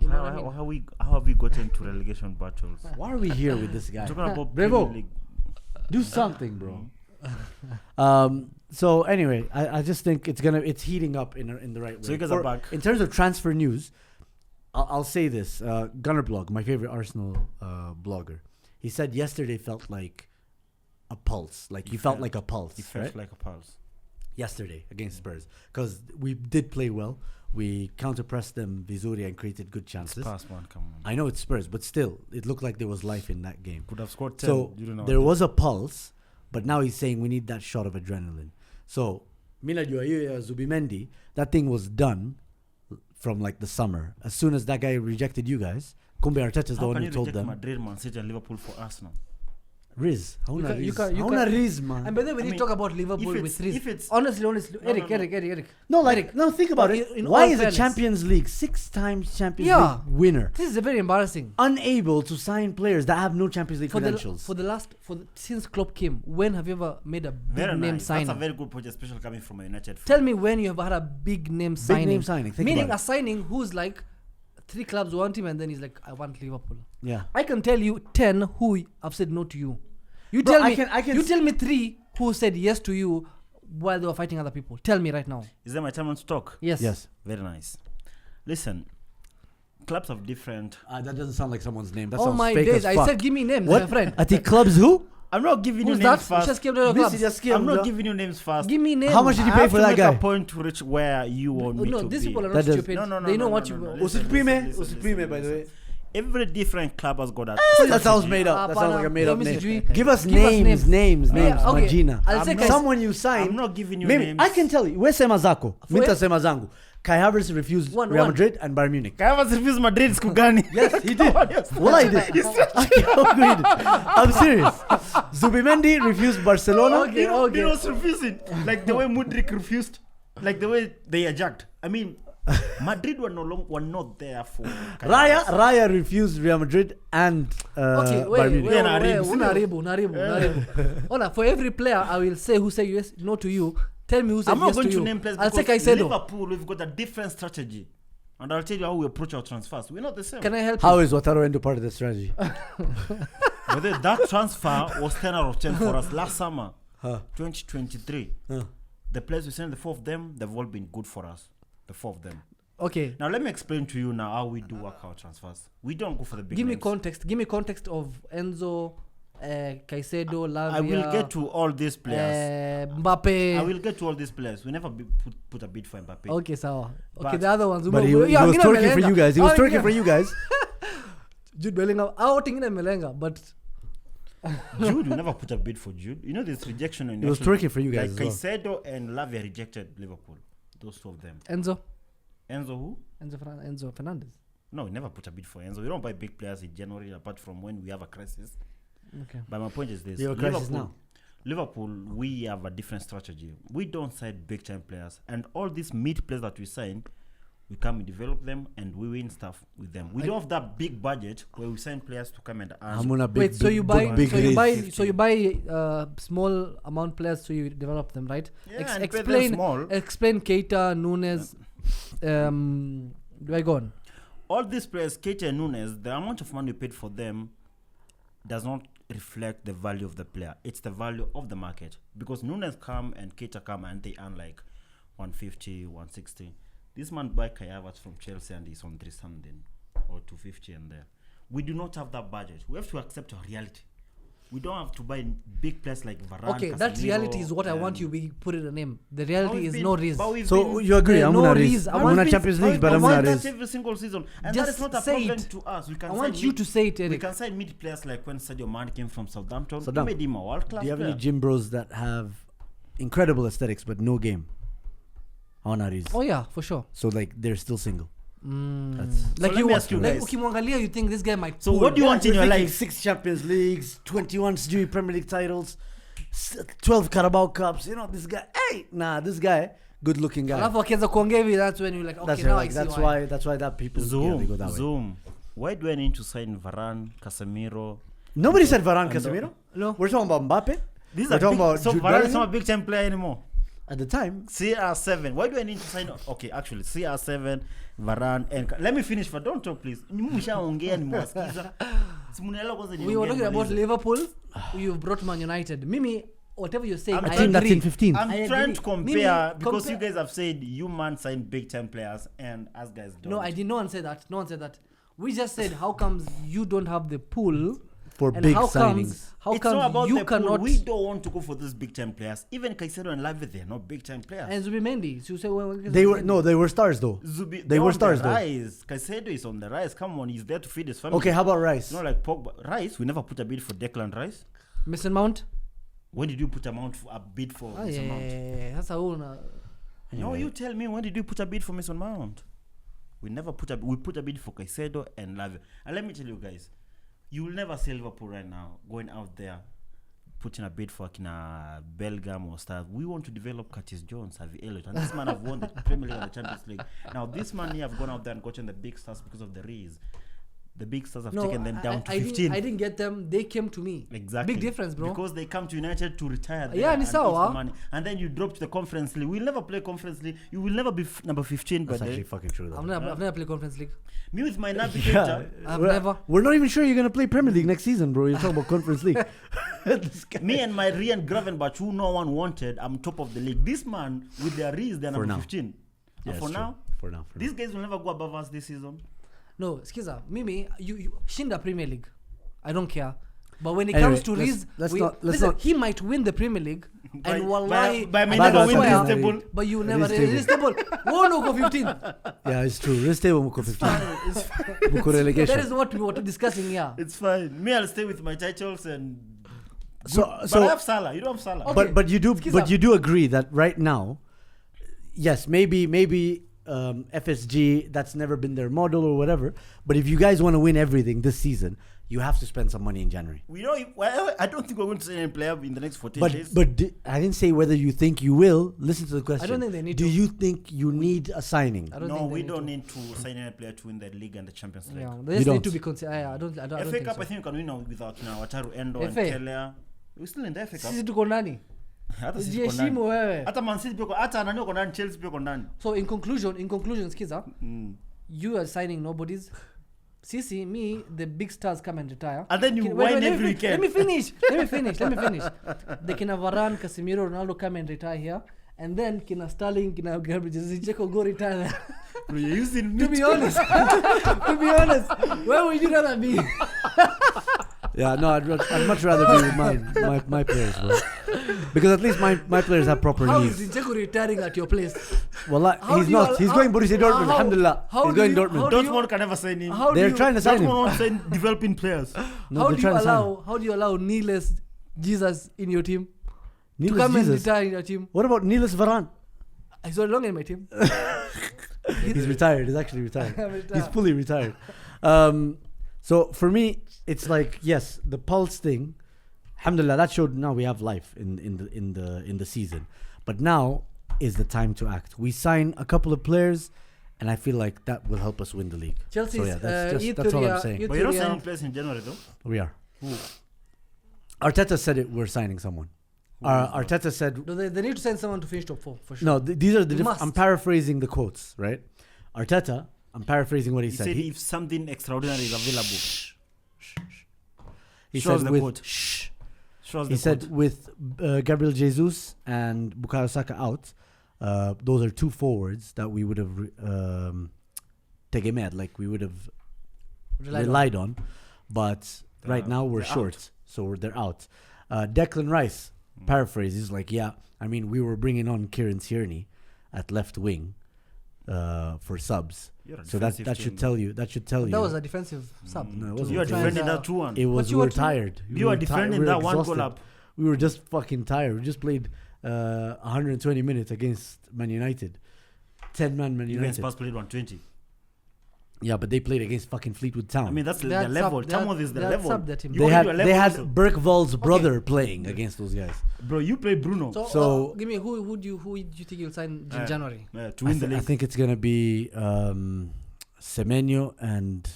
You know what I mean? How have we gotten to relegation battles? Why are we here with this guy? Talking about Brevo. Premier League. Do something, bro. So anyway, I just think it's heating up in the right way. So you guys are back. In terms of transfer news, I'll say this: Gunner Blog, my favorite Arsenal blogger, he said yesterday felt like a pulse. Like you felt like a pulse, It felt right? like a pulse. Yesterday against Spurs, because we did play well. We counter-pressed them, Vizuri, and created good chances. Past one, come on. I know it's Spurs, but still, it looked like there was life in that game. Could have scored 10. So you don't know there what was a pulse, but now he's saying we need that shot of adrenaline. So Mila Zubimendi, that thing was done from like the summer. As soon as that guy rejected you guys, Kumbe Arteta's the How one can who you told reject them. Madrid, Man City, and Liverpool for Arsenal? Riz. Hauna you Riz. can't- Hauna Riz, man. And by the way, when I you mean, talk about Liverpool if with it's- Riz, if it's- honestly, No, Eric, no, no. Eric. No, like, Eric, no, think about it. in Why all is a fairness- Champions League 6 times Champions Yeah. League winner This is very embarrassing. unable to sign players that have no Champions League For credentials? since Klopp came, when have you ever made a big Very name nice. signing? That's a very good point, especially coming from a United fan. Tell me when you have had a big name signing. name signing, think Meaning about a signing who's like 3 clubs want him and then he's like, I want Liverpool. Yeah. I can tell you 10 who have said no to you. You Bro, tell I me. can You s- tell me 3 who said yes to you while they were fighting other people. Tell me right now. Is that my time to talk? Yes. Yes. Very nice. Listen, clubs have different. That doesn't sound like someone's name. That Oh sounds my fake days! as I fuck. said give me names, What? my friend. At the clubs who? I'm not giving Who's you that? names Who first. just came to your This clubs? is just scam, I'm not bro. giving you names first. Give me names. How much did you I pay have for to that make guy? a point to reach where you want me No, to these be. people are That not does- stupid. No, They know what no, you. no, Was listen, it Prime? listen, Was it listen, Prime, by the way? listen. Every different club has got a That sounds strategy. made up. That sounds like a made up Promise name. you. Give us Give us names, names. names, Yeah, okay. Magina. I'll say I'm not- Someone you signed. I'm not giving you Maybe names. I can tell you. Where's Sema Zako? For Minta it? Sema Zangu. Kai Havertz refused One, Real one. Madrid and Bayern Munich. Kai Havertz refused Madrid Skugani. Yes, he did. Well, I did. I'm serious. Zubimendi refused Barcelona. Okay, You know, okay. you know what's refusing? Like the way Mudrik refused. Like the way they eject. I mean, Madrid were not there for Kai Havertz. Raya refused Real Madrid and Okay, Bayern wait, Munich. Yeah, Naribu. Naribu. Hola, for every player, I will say who say yes, no to you. Tell me who said I'm not yes going to to you. name players I'll say because Caicedo. Liverpool, we've got a different strategy. And I'll tell you how we approach our transfers. We're not the same. Can I help How you? is Wataru Endo part of the strategy? But that transfer was 10 out of 10 for us last summer, Huh. 2023. Huh. The players we sent, the 4 of them, they've all been good for us. The 4 of them. Okay. Now let me explain to you now how we do work our transfers. We don't go for the big Give me names. context. Give me context of Enzo, Caicedo, Lavia. I will get to all these players. Mbappe. I will get to all these players. We never put a bid for Mbappe. Okay, sawa. Okay, But- the other ones. But he was Yeah, Ngina twerking for Melenga. you guys. He was Ah, twerking Ngina- for you guys. Jude Bellingham. I think in Melenga, but Jude, we never put a bid for Jude. You know this rejection. He was twerking for you guys Like as well. Caicedo and Lavia rejected Liverpool. Those 2 of them. Enzo. Enzo who? Enzo Fernandez. No, we never put a bid for Enzo. We don't buy big players in January apart from when we have a crisis. Okay. But my point is this. You have a crisis now. Liverpool, we have a different strategy. We don't sign big time players. And all these mid players that we sign, we come and develop them and we win stuff with them. We don't have that big budget where we sign players to come and earn. I'm gonna big, Wait, so big, you buy, big, so big you raise. buy, so you buy small amount players, so you develop them, right? Yeah, and pay them explain, small. explain Keita, Nunes. Do I go on? All these players, Keita and Nunes, the amount of money we paid for them does not reflect the value of the player. It's the value of the market. Because Nunes come and Keita come and they earn like 150, 160. This man buy Kai Havertz from Chelsea and he's on 3 something or 250 and there. We do not have that budget. We have to accept our reality. We don't have to buy big players like Varane. Okay, that Casemiro, reality is what I want and- you to put in a name. The But reality we've is been- no Riz. but we've So been- you agree? There I'm no gonna reason. raise. I I'm want gonna been- Champions but League, we've but been I'm saying gonna that raise. every single season, and Just that is not a say problem it. to us. We can I sign want you mid- to say it, We Eric. can sign mid players like when Sadio Mane came from Southampton. Saddam, We made him a world class Do you have player. any gym bros that have incredible aesthetics but no game? On Aris. Oh yeah, for sure. So like they're still single. So Like let you, me ask you like guys. ukimwangalia, you think this guy might. So pull. what do you want in your life? 6 Champions Leagues, 21 Sijui Premier League titles, 12 Carabao Cups. You know this guy. Hey, nah, this guy, good looking guy. Alafu akianza kuongea hivi, that's when you're like, okay, That's now right. I see That's why. why. That's why that people yeah, they go that way. Zoom. Why do I need to sign Varane, Casemiro? Nobody said Varane, Casemiro. No. We're talking about Mbappe. These We're are talking big, about so Jude Varane is Bellingham. not a big time player anymore. At the time. CR7. Why do I need to sign? Okay, actually, CR7, Varane, and let me finish. For don't talk, please. Nimeshaongea nimewasikiza. Simunaelewa kwanza We were talking about nimalize. Liverpool. You've brought Man United. Mimi, whatever you're saying, I'm A I team that's agree. in 15. I'm I trying agree. to compare Mimi, because compare- you guys have said you man sign big time players and us guys don't. No, I did. No one said that. No one said that. We just said, how comes you don't have the pool For and big how signings. How it's comes not about you the pool. cannot? We don't want to go for these big time players. Even Caicedo and Lavia, they're not big time players. And Zubimendi. So you say, well, They were no, they were stars though. Zubi, They were on stars, the though. rise. Caicedo is on the rise. Come on, he's there to feed his family. Okay, how about Rice? It's not like Pogba. Rice, we never put a bid for Declan Rice. Mason Mount. When did you put a bid for Ah, Mason yeah, Mount? that's a whole. No, Anyway. you tell me, when did you put a bid for Mason Mount? We never put a we put a bid for Caicedo and Lavia. And let me tell you guys, you will never see Liverpool right now going out there put in a bid for Belgium or stuff. We want to develop Curtis Jones, Harvey Elliott, and this man have won the Premier League and the Champions League. Now this man here have gone out there and coaching the big stars because of the raise. The big stars have taken them down to 15. I didn't get them. They came to me. Exactly. Big difference, bro. Because they come to United to retire there Yeah, and ni eat sawa. the money. And then you drop to the Conference League. We'll never play Conference League. You will never be number 15. That's But actually fucking true, though. I've never played Conference League. me with my navigator, We're not even sure you're going to play Premier League next season, bro. You're talking about Conference League. me and my Rian Gravenbach, who no one wanted, I'm top of the league. This man, with their Rees, they're number now. 15. Yeah, And for it's now, true. For now. these guys will never go above us this season. No, skiza. Mimi, you shinda Premier League. I don't care. But when it Anyway, comes to Rees, let's not- he might win the Premier League. And wallahi, by may Bad never win luck, this Premier table. League. but you It never is stable. it is stable. Won't go 15. Yeah, it's true. Risk table Muko 15. Muko That relegation. is what we were discussing here. It's fine. Me, I'll stay with my titles and. So But I have Salah. You don't have Salah. Okay. but you do Skiza. agree that right now, yes, maybe FSG, that's never been their model or whatever. But if you guys want to win everything this season, you have to spend some money in January. We know. Well, I don't think we're going to sign any player in the next 14 days. But I didn't say whether you think you will. Listen to the question. I don't think they need Do to. you think you need a signing? I don't No, think they we need don't to. need to sign any player to win the league and the Champions League. Yeah, they You just don't. need to be considered. I don't FA think Cup, so. I think we can win now without Wataru Endo and FA. Keller. We're still in the FA Cup. Sisi tuko ndani. Hata sisi tuko ndani. Jiheshimu wewe. Hata Man City pia uko- hata nani uko ndani, Chelsea pia uko ndani. So in conclusion, skiza, you are signing nobodies. Sisi, me, the big stars come and retire. And then you Wait, whine let every me weekend. Let me finish. The kina Varane, Casemiro, Ronaldo come and retire here. And then kina Sterling, kina Gabriel Jesus, Dzeko go retire there. Bro, you're using me To be honest, where would you rather be? Yeah, no, I'd much rather be with my players, bro. Because at least my players have proper How needs. is Dzeko retiring at your place? Well, How he's do you not. al- He's how- going Borussia Dortmund. how- Alhamdulillah. how He's do going you- Dortmund. how do you- Dortmund can never sign him. How do They're you, trying to sign Dortmund him. won't sign developing players. No, how they're do you trying to sign him. allow Niles Jesus in your team to Niels come and Jesus. retire in your team? What about Niels Varane? He's no longer in my team. He's retired. He's actually retired. I'm retired. He's fully retired. So for me, it's like, yes, the pulse thing. Alhamdulillah, that showed now we have life in the season. But now is the time to act. We sign a couple of players, and I feel like that will help us win the league. Chelsea's So yeah, that's all I'm saying. But you're not signing players in January, though. We are. Who? Arteta said it. We're signing someone. Arteta said No, they need to send someone to finish top 4 for sure. no. These are the. We I'm must. paraphrasing the quotes, right? Arteta. I'm paraphrasing what he He said. said He, if something extraordinary is available. he show us said the with. quote. Shh. Show us He the said quote. with Gabriel Jesus and Bukayo Saka out, those are two forwards that we would have tegemed, like we would have relied on. But right now we're they're short, out. so they're out. Declan Rice, paraphrase, is like, yeah, I mean, we were bringing on Kieran Tierney at left wing for subs. You're a So that defensive should team. tell you. That should tell you. That was a defensive sub. No, it to wasn't. You are try and, defending that 2-1. it was But you we were were too- tired. You are defending that one goal up. We were just fucking tired. We just played 120 minutes against Man United. 10-man Man Even United. Spurs played 120. Yeah, but they played against fucking Fleetwood Town. I mean, that's They the had level. sub- they had- Tamworth is the they had level. sub their team. You they go had into a they level had also. Bergvall's brother playing against those guys. Bro, you play Bruno So, So- give me who do you think you'll sign in Uh, January? to win the I league. think it's gonna be Semenyo and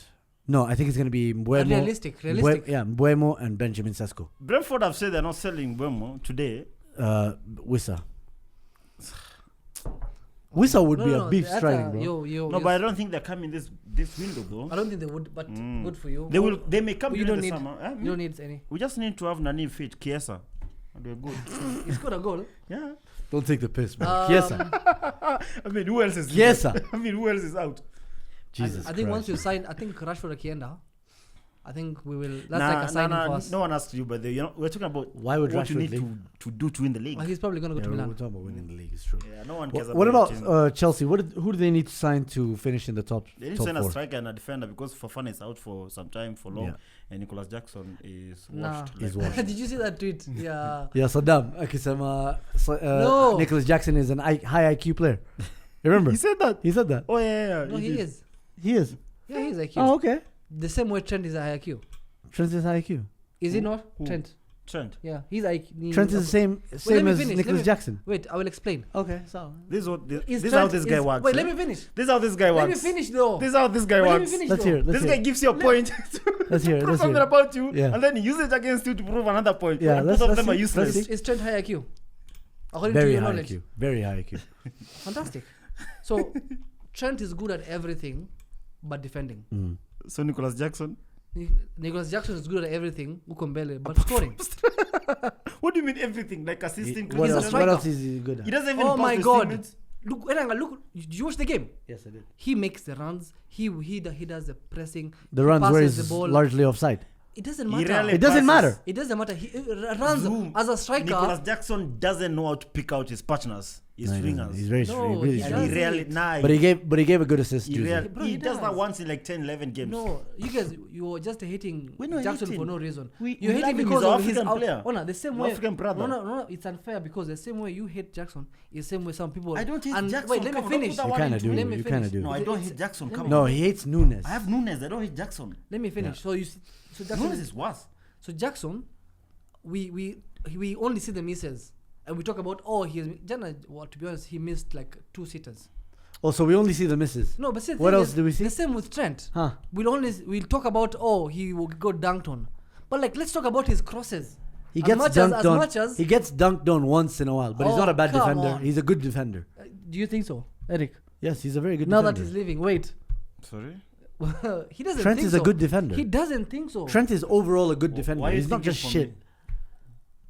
no, I think it's gonna be Mbuemo. Realistic. Mbuemo and Benjamin Sesko. Brentford have said they're not selling Buemo today. Wissa. Wissa would be a beef that's striking, bro. No, but I don't think they're coming this window though. I don't think they would, but good for you. They will. They may come You during don't the need. summer. You don't need any. We just need to have Nani fit Kiesa. And we're good. He scored a goal. Yeah. Don't take the piss, man. Um, Chiesa. I mean, who else is? Chiesa. I mean, who else is out? Jesus I think Christ. once you sign, I think Rashford Akienda. I think we will. That's like a signing for us. No one asked you, but we're talking about Why would what you Rashford need leave? to do to win the league. Well, he's probably gonna go Yeah, to we're Milan. talking about winning the league. It's true. Yeah, no one cares What about about Chelsea? Who do they need to sign to finish in the top? They need to top sign a four? striker and a defender because Fofana is out for some time, for long, Yeah. and Nicolas Jackson is Nah. washed. He's like- washed. Did you see that tweet? Yeah. Yeah, Saddam. Akisema. No. Nicholas Jackson is an high IQ player. You remember? He said that. He said that. Oh yeah. No, he did. is. He is. Yeah, he's IQ. Oh, okay. The same way Trent is a IQ. Trent is high IQ. Is he not? Who? Trent. Trent. Yeah, he's like Trent is the same let same me as finish, Nicholas let me- Jackson. Wait, I will explain. Okay, so This is what this Is is how Trent this guy is- works. Wait, eh? let me finish. This is how this guy Let works. me finish though. This is how this guy Wait, let me works. finish let's though. hear it. Let's This hear guy it. gives you a point. Let's hear it. Prove Let's something hear it. about you, Yeah. and then he uses it against you to prove another point. Yeah, And let's- both of let's them are see. useless. Let's see. Is Trent high IQ? According Very to your high knowledge. IQ. Very high IQ. Fantastic. So Trent is good at everything but defending. So Nicholas Jackson. Nicholas Jackson is good at everything, Ukumbele, but scoring. What do you mean everything? Like assisting? What He's a else? striker. What else is he good at? He doesn't even Oh pass my his God. teammates. Look, Eranga, look. Did you watch the game? Yes, I did. He makes the runs. He does the pressing. The he runs where passes he's the ball. largely offside. It doesn't He matter. rarely It doesn't passes. matter. It doesn't matter. He runs Zoom. as a striker. Nicholas Jackson doesn't know how to pick out his partners, his No, he doesn't. swingers. He's very No, really he and strong. he does rarely, it. nah, But he gave a good assist. he, Tuesday. rarely, Bro, he he does that does. once in like 10, 11 games. No, you guys, you're just hating We're not Jackson hating. for no reason. We You're love hating him. because He's an of his African player. Oh no, the same An way. African brother. No, it's unfair because the same way you hate Jackson is the same way some people. I don't hate and Jackson. Wait, let me Come on, don't finish. put that You one kinda into do. me. Let me You finish. kinda do. No, I don't It's- hate Jackson. let Come me- on. No, he hates Nunes. I have Nunes. I don't hate Jackson. Let me finish. So so Jackson Nunes is worse. So Jackson, we only see the misses, and we talk about Jana. Well, to be honest, he missed like 2 sitters. Oh, so we only see the misses. No, but see, the What thing else is, do we see? The same with Trent. Huh? We'll talk about he will go dunked on, but like let's talk about his crosses. He As gets much dunked as on. much as- He gets dunked on once in a while, but he's Oh, not a bad come defender. on. He's a good defender. Do you think so, Eric? Yes, he's a very good Now defender. that he's leaving, wait. Sorry? He doesn't. Trent think is a so. good defender. He doesn't think so. Trent is overall a good defender. Why are you He's not thinking just for shit. me?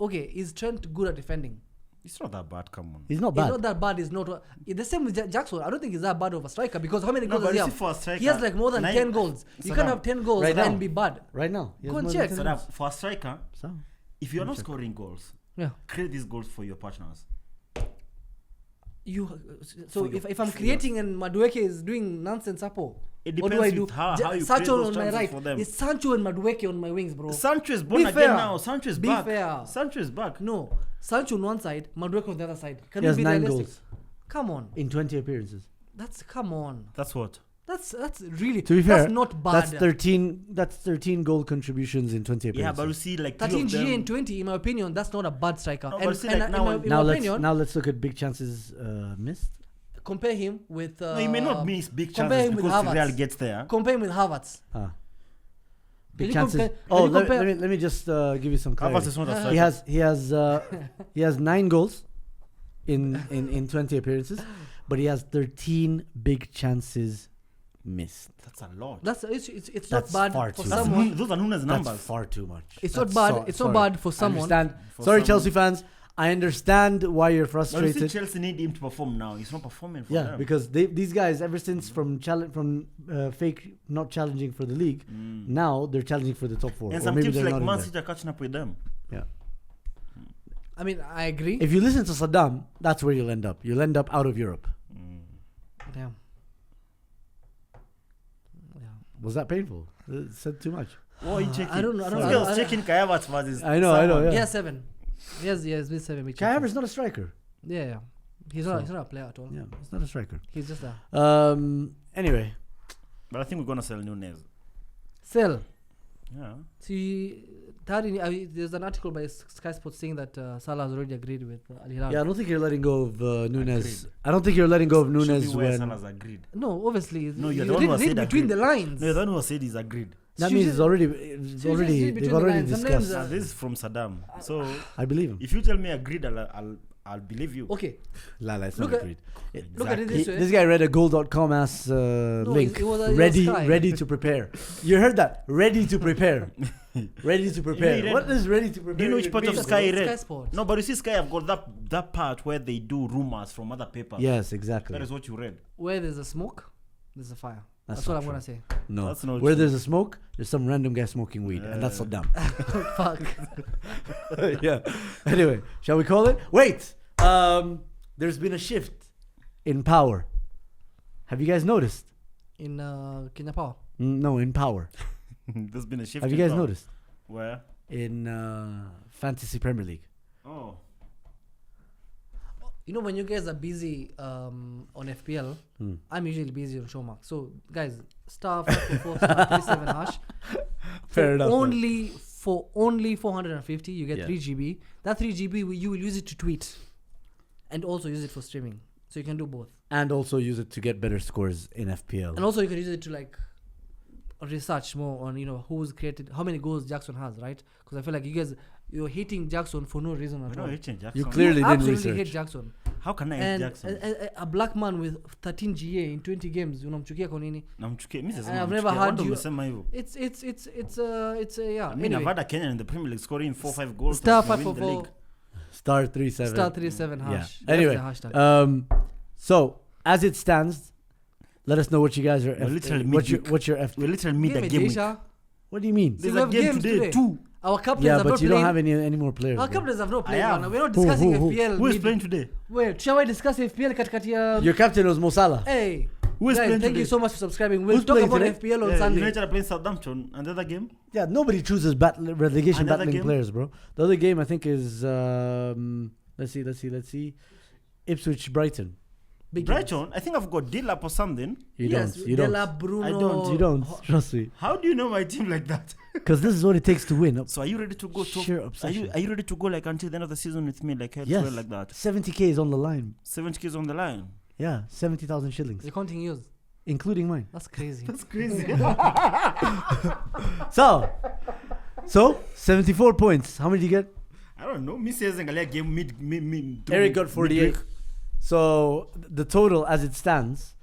Okay, is Trent good at defending? It's not that bad. Come on. He's not He's bad. not that bad. It's not. The same with Jackson. I don't think he's that bad of a striker because how many No, goals but does he you see have? for a striker, He has like more than 10 goals. You can't Saddam, have 10 goals right now. and be bad. Right now. He has Go and more than check. 10 So goals. that for a striker, So, if you're not scoring goals, Yeah. create these goals for your partners. So For your- if I'm for creating and Madueke is doing nonsense, Apo, It what do I depends do? with how you create Sancho those on my chances right. for them. It's Sancho and Madueke on my wings, bro. Sancho is born Be again fair. now. Sancho is Be back. fair. Sancho is back. No, Sancho on one side, Madueke on the other side. Can he we has be 9 realistic? goals Come on, in 20 appearances. come on. That's what. That's really. To be fair, that's not bad. That's 13. That's 13 goal contributions in 20 Yeah, appearances. but you see, like 13 3 of GA and them. 20, in my opinion, that's not a bad striker. No, but see, like in now my, when- in now my let's opinion, look at big chances missed. compare him with. No, he may not miss big compare chances him with because Havertz. Real gets there. Compare him with Havertz. Ah. Can Big you chances. compare- Oh, can you let compare- me just give you some Havertz clarity. is not a He striker. He has 9 goals in 20 appearances, but he has 13 big chances missed. That's a lot. It's That's not far bad for too That's someone. Those are Nunes numbers. That's far too much. It's That's not bad. It's not bad for I someone. understand. For Sorry, someone. Chelsea fans. I understand why you're But you see, frustrated. Chelsea need him to perform now. He's not performing for Yeah, them. because these guys, ever since from fake not challenging for the league, now they're challenging for the top 4. And Or some maybe teams they're like not in Man there. City are catching up with them. Yeah. I mean, I agree. If you listen to Saddam, that's where you'll end up. You'll end up out of Europe. Damn. Yeah. Was that painful? Said too much. What are you checking? I don't know. I don't This know. guy was checking Kai Havertz versus I know, someone. yeah. Yeah, 7. Yes, with 7. we Kai checked him. Havertz not a striker. Yeah. He's not a player at all. Yeah, he's not a striker. He's just a Anyway, But I think we're gonna sell Nunes. sell. Yeah. See, there's an article by Sky Sports saying that Salah has already agreed with Al Hilal. yeah, I don't think you're letting go of Nunes. Agreed. I don't think you're letting go of Should Nunes be where when Salah's agreed. No, obviously. No, you're you the one who read said between agreed. the lines. No, you're the one who said he's agreed. that Should means you- it's already should you just read between they've the already lines? Sometimes, discussed. This is from Saddam. So I believe him. if you tell me agreed, I'll believe you. Okay, Lala, it's Look not at- agreed. look at it He- this way. this guy read a goal.com ass link. it was ready, Sky. ready to prepare. You heard that? Ready to prepare. Ready to prepare. read- What is ready to prepare? Do you know which part of mean? Sky he Sky read? Sports. No, but you see, Sky have got that part where they do rumors from other papers. Yes, exactly. That is what you read. Where there's a smoke, there's a fire. That's That's what not I'm true. gonna say. No, That's not where true. there's a smoke, there's some random guy smoking weed, and that's so dumb. Fuck. Yeah. Anyway, shall we call it? Wait. There's been a shift in power. Have you guys noticed? In Kenya Power. No, in power. There's been a shift. Have you in guys power. noticed? Where? In Fantasy Premier League. Oh. You know when you guys are busy on FPL, I'm usually busy on Showmax. So guys, star 544 star 37 hash. Fair For enough, Only for only 450, you get Yeah. 3 GB. That 3 GB, you will use it to tweet and also use it for streaming. So you can do both. And also use it to get better scores in FPL. And also you can use it to like research more on, who's created, how many goals Jackson has, right? Because I feel like you're hating Jackson for no reason at We're all. not hitting Jackson. You clearly You didn't absolutely research. hate Jackson. How can I hate And Jackson? a black man with 13 GA in 20 games, unamchukia kwa nini? Namchukia. Mimi sasa I've namchukia. never had Watu you- wamesema hivyo. It's yeah. I mean, Anyway, I've had a Kenyan in the Premier League scoring 4-5 goals. star to win the 544 league. Star 37. star 37 hash. Yeah. That's Anyway, the hashtag. So as it stands, let us know what you guys are. We're literally what's your midweek. We're literally mid Give the it, game week. Deja. What do you mean? There's we a have game games today, today. too. Our captains Yeah, have but not you played. don't have any more players. Our bro. captains have not I played. have. Man. We're not Who, discussing who? FPL. Who is playing today? Wait, shall we discuss FPL katikati ya... Your captain was Mo Salah. Hey, Who is guys, playing thank today? you so much for subscribing. We'll Who's talk playing about today? FPL on Sunday. United are playing Southampton. And the other game? Yeah, nobody chooses relegation Another battling game? players, bro. The other game I think is let's see. Ipswich Brighton. Big games. Brighton? I think I've got Diallo or something. You Yes, don't. You Della, don't. Bruno. I don't. You don't. Trust me. How do you know my team like that? Because this is what it takes to win. So are you ready to go to Sheer obsession. Are you ready to go like until the end of the season with me like Yes. well like that? 70k is on the line. 70k on the line. Yeah, 70,000 shillings, You're counting yours. including mine. That's crazy. That's crazy. So 74 points. How many did you get? I don't know. Me says angalia game mid Eric got 48. midweek. So the total as it stands,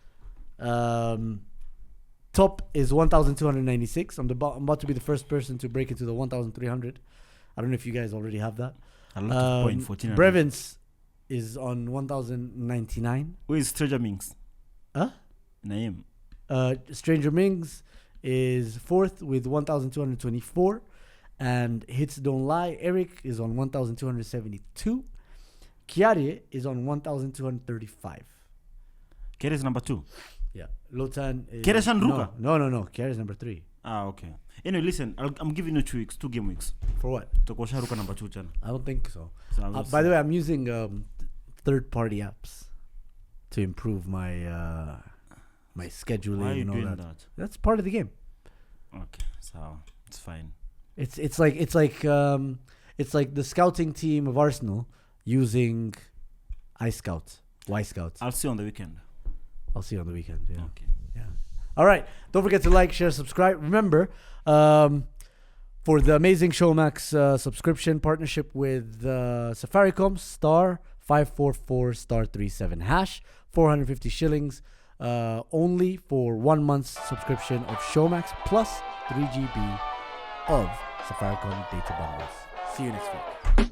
top is 1,296. I'm about to be the first person to break into the 1,300. I don't know if you guys already have that. A lot of points, 14. Brevins is on 1,099. Who is Stranger Minks? Huh? Naim. Stranger Mings is fourth with 1,224. And Hits Don't Lie, Eric is on 1,272. Kiari is on 1,235. Kere is number 2. Yeah. Lotan is... Kiari is Ruka? No. Kiari is number 3. Ah, okay. Anyway, listen, I'm giving you 2 weeks, 2 game weeks. For what? Tokosha Ruka number 2 channel. I don't think so. So I will By the see. way, I'm using third-party apps to improve my my scheduling Why are you and all doing that. that? That's part of the game. Okay, so it's fine. It's like the scouting team of Arsenal using iScout, Y-Scout. I'll see you on the weekend. I'll see you on the weekend. Yeah. Okay. Yeah. All right. Don't forget to like, share, subscribe. Remember, for the amazing Showmax subscription partnership with Safaricom, star 544 star 37 hash, 450 shillings, only for 1 month's subscription of Showmax plus 3 GB of Safaricom data bundles. See you next week.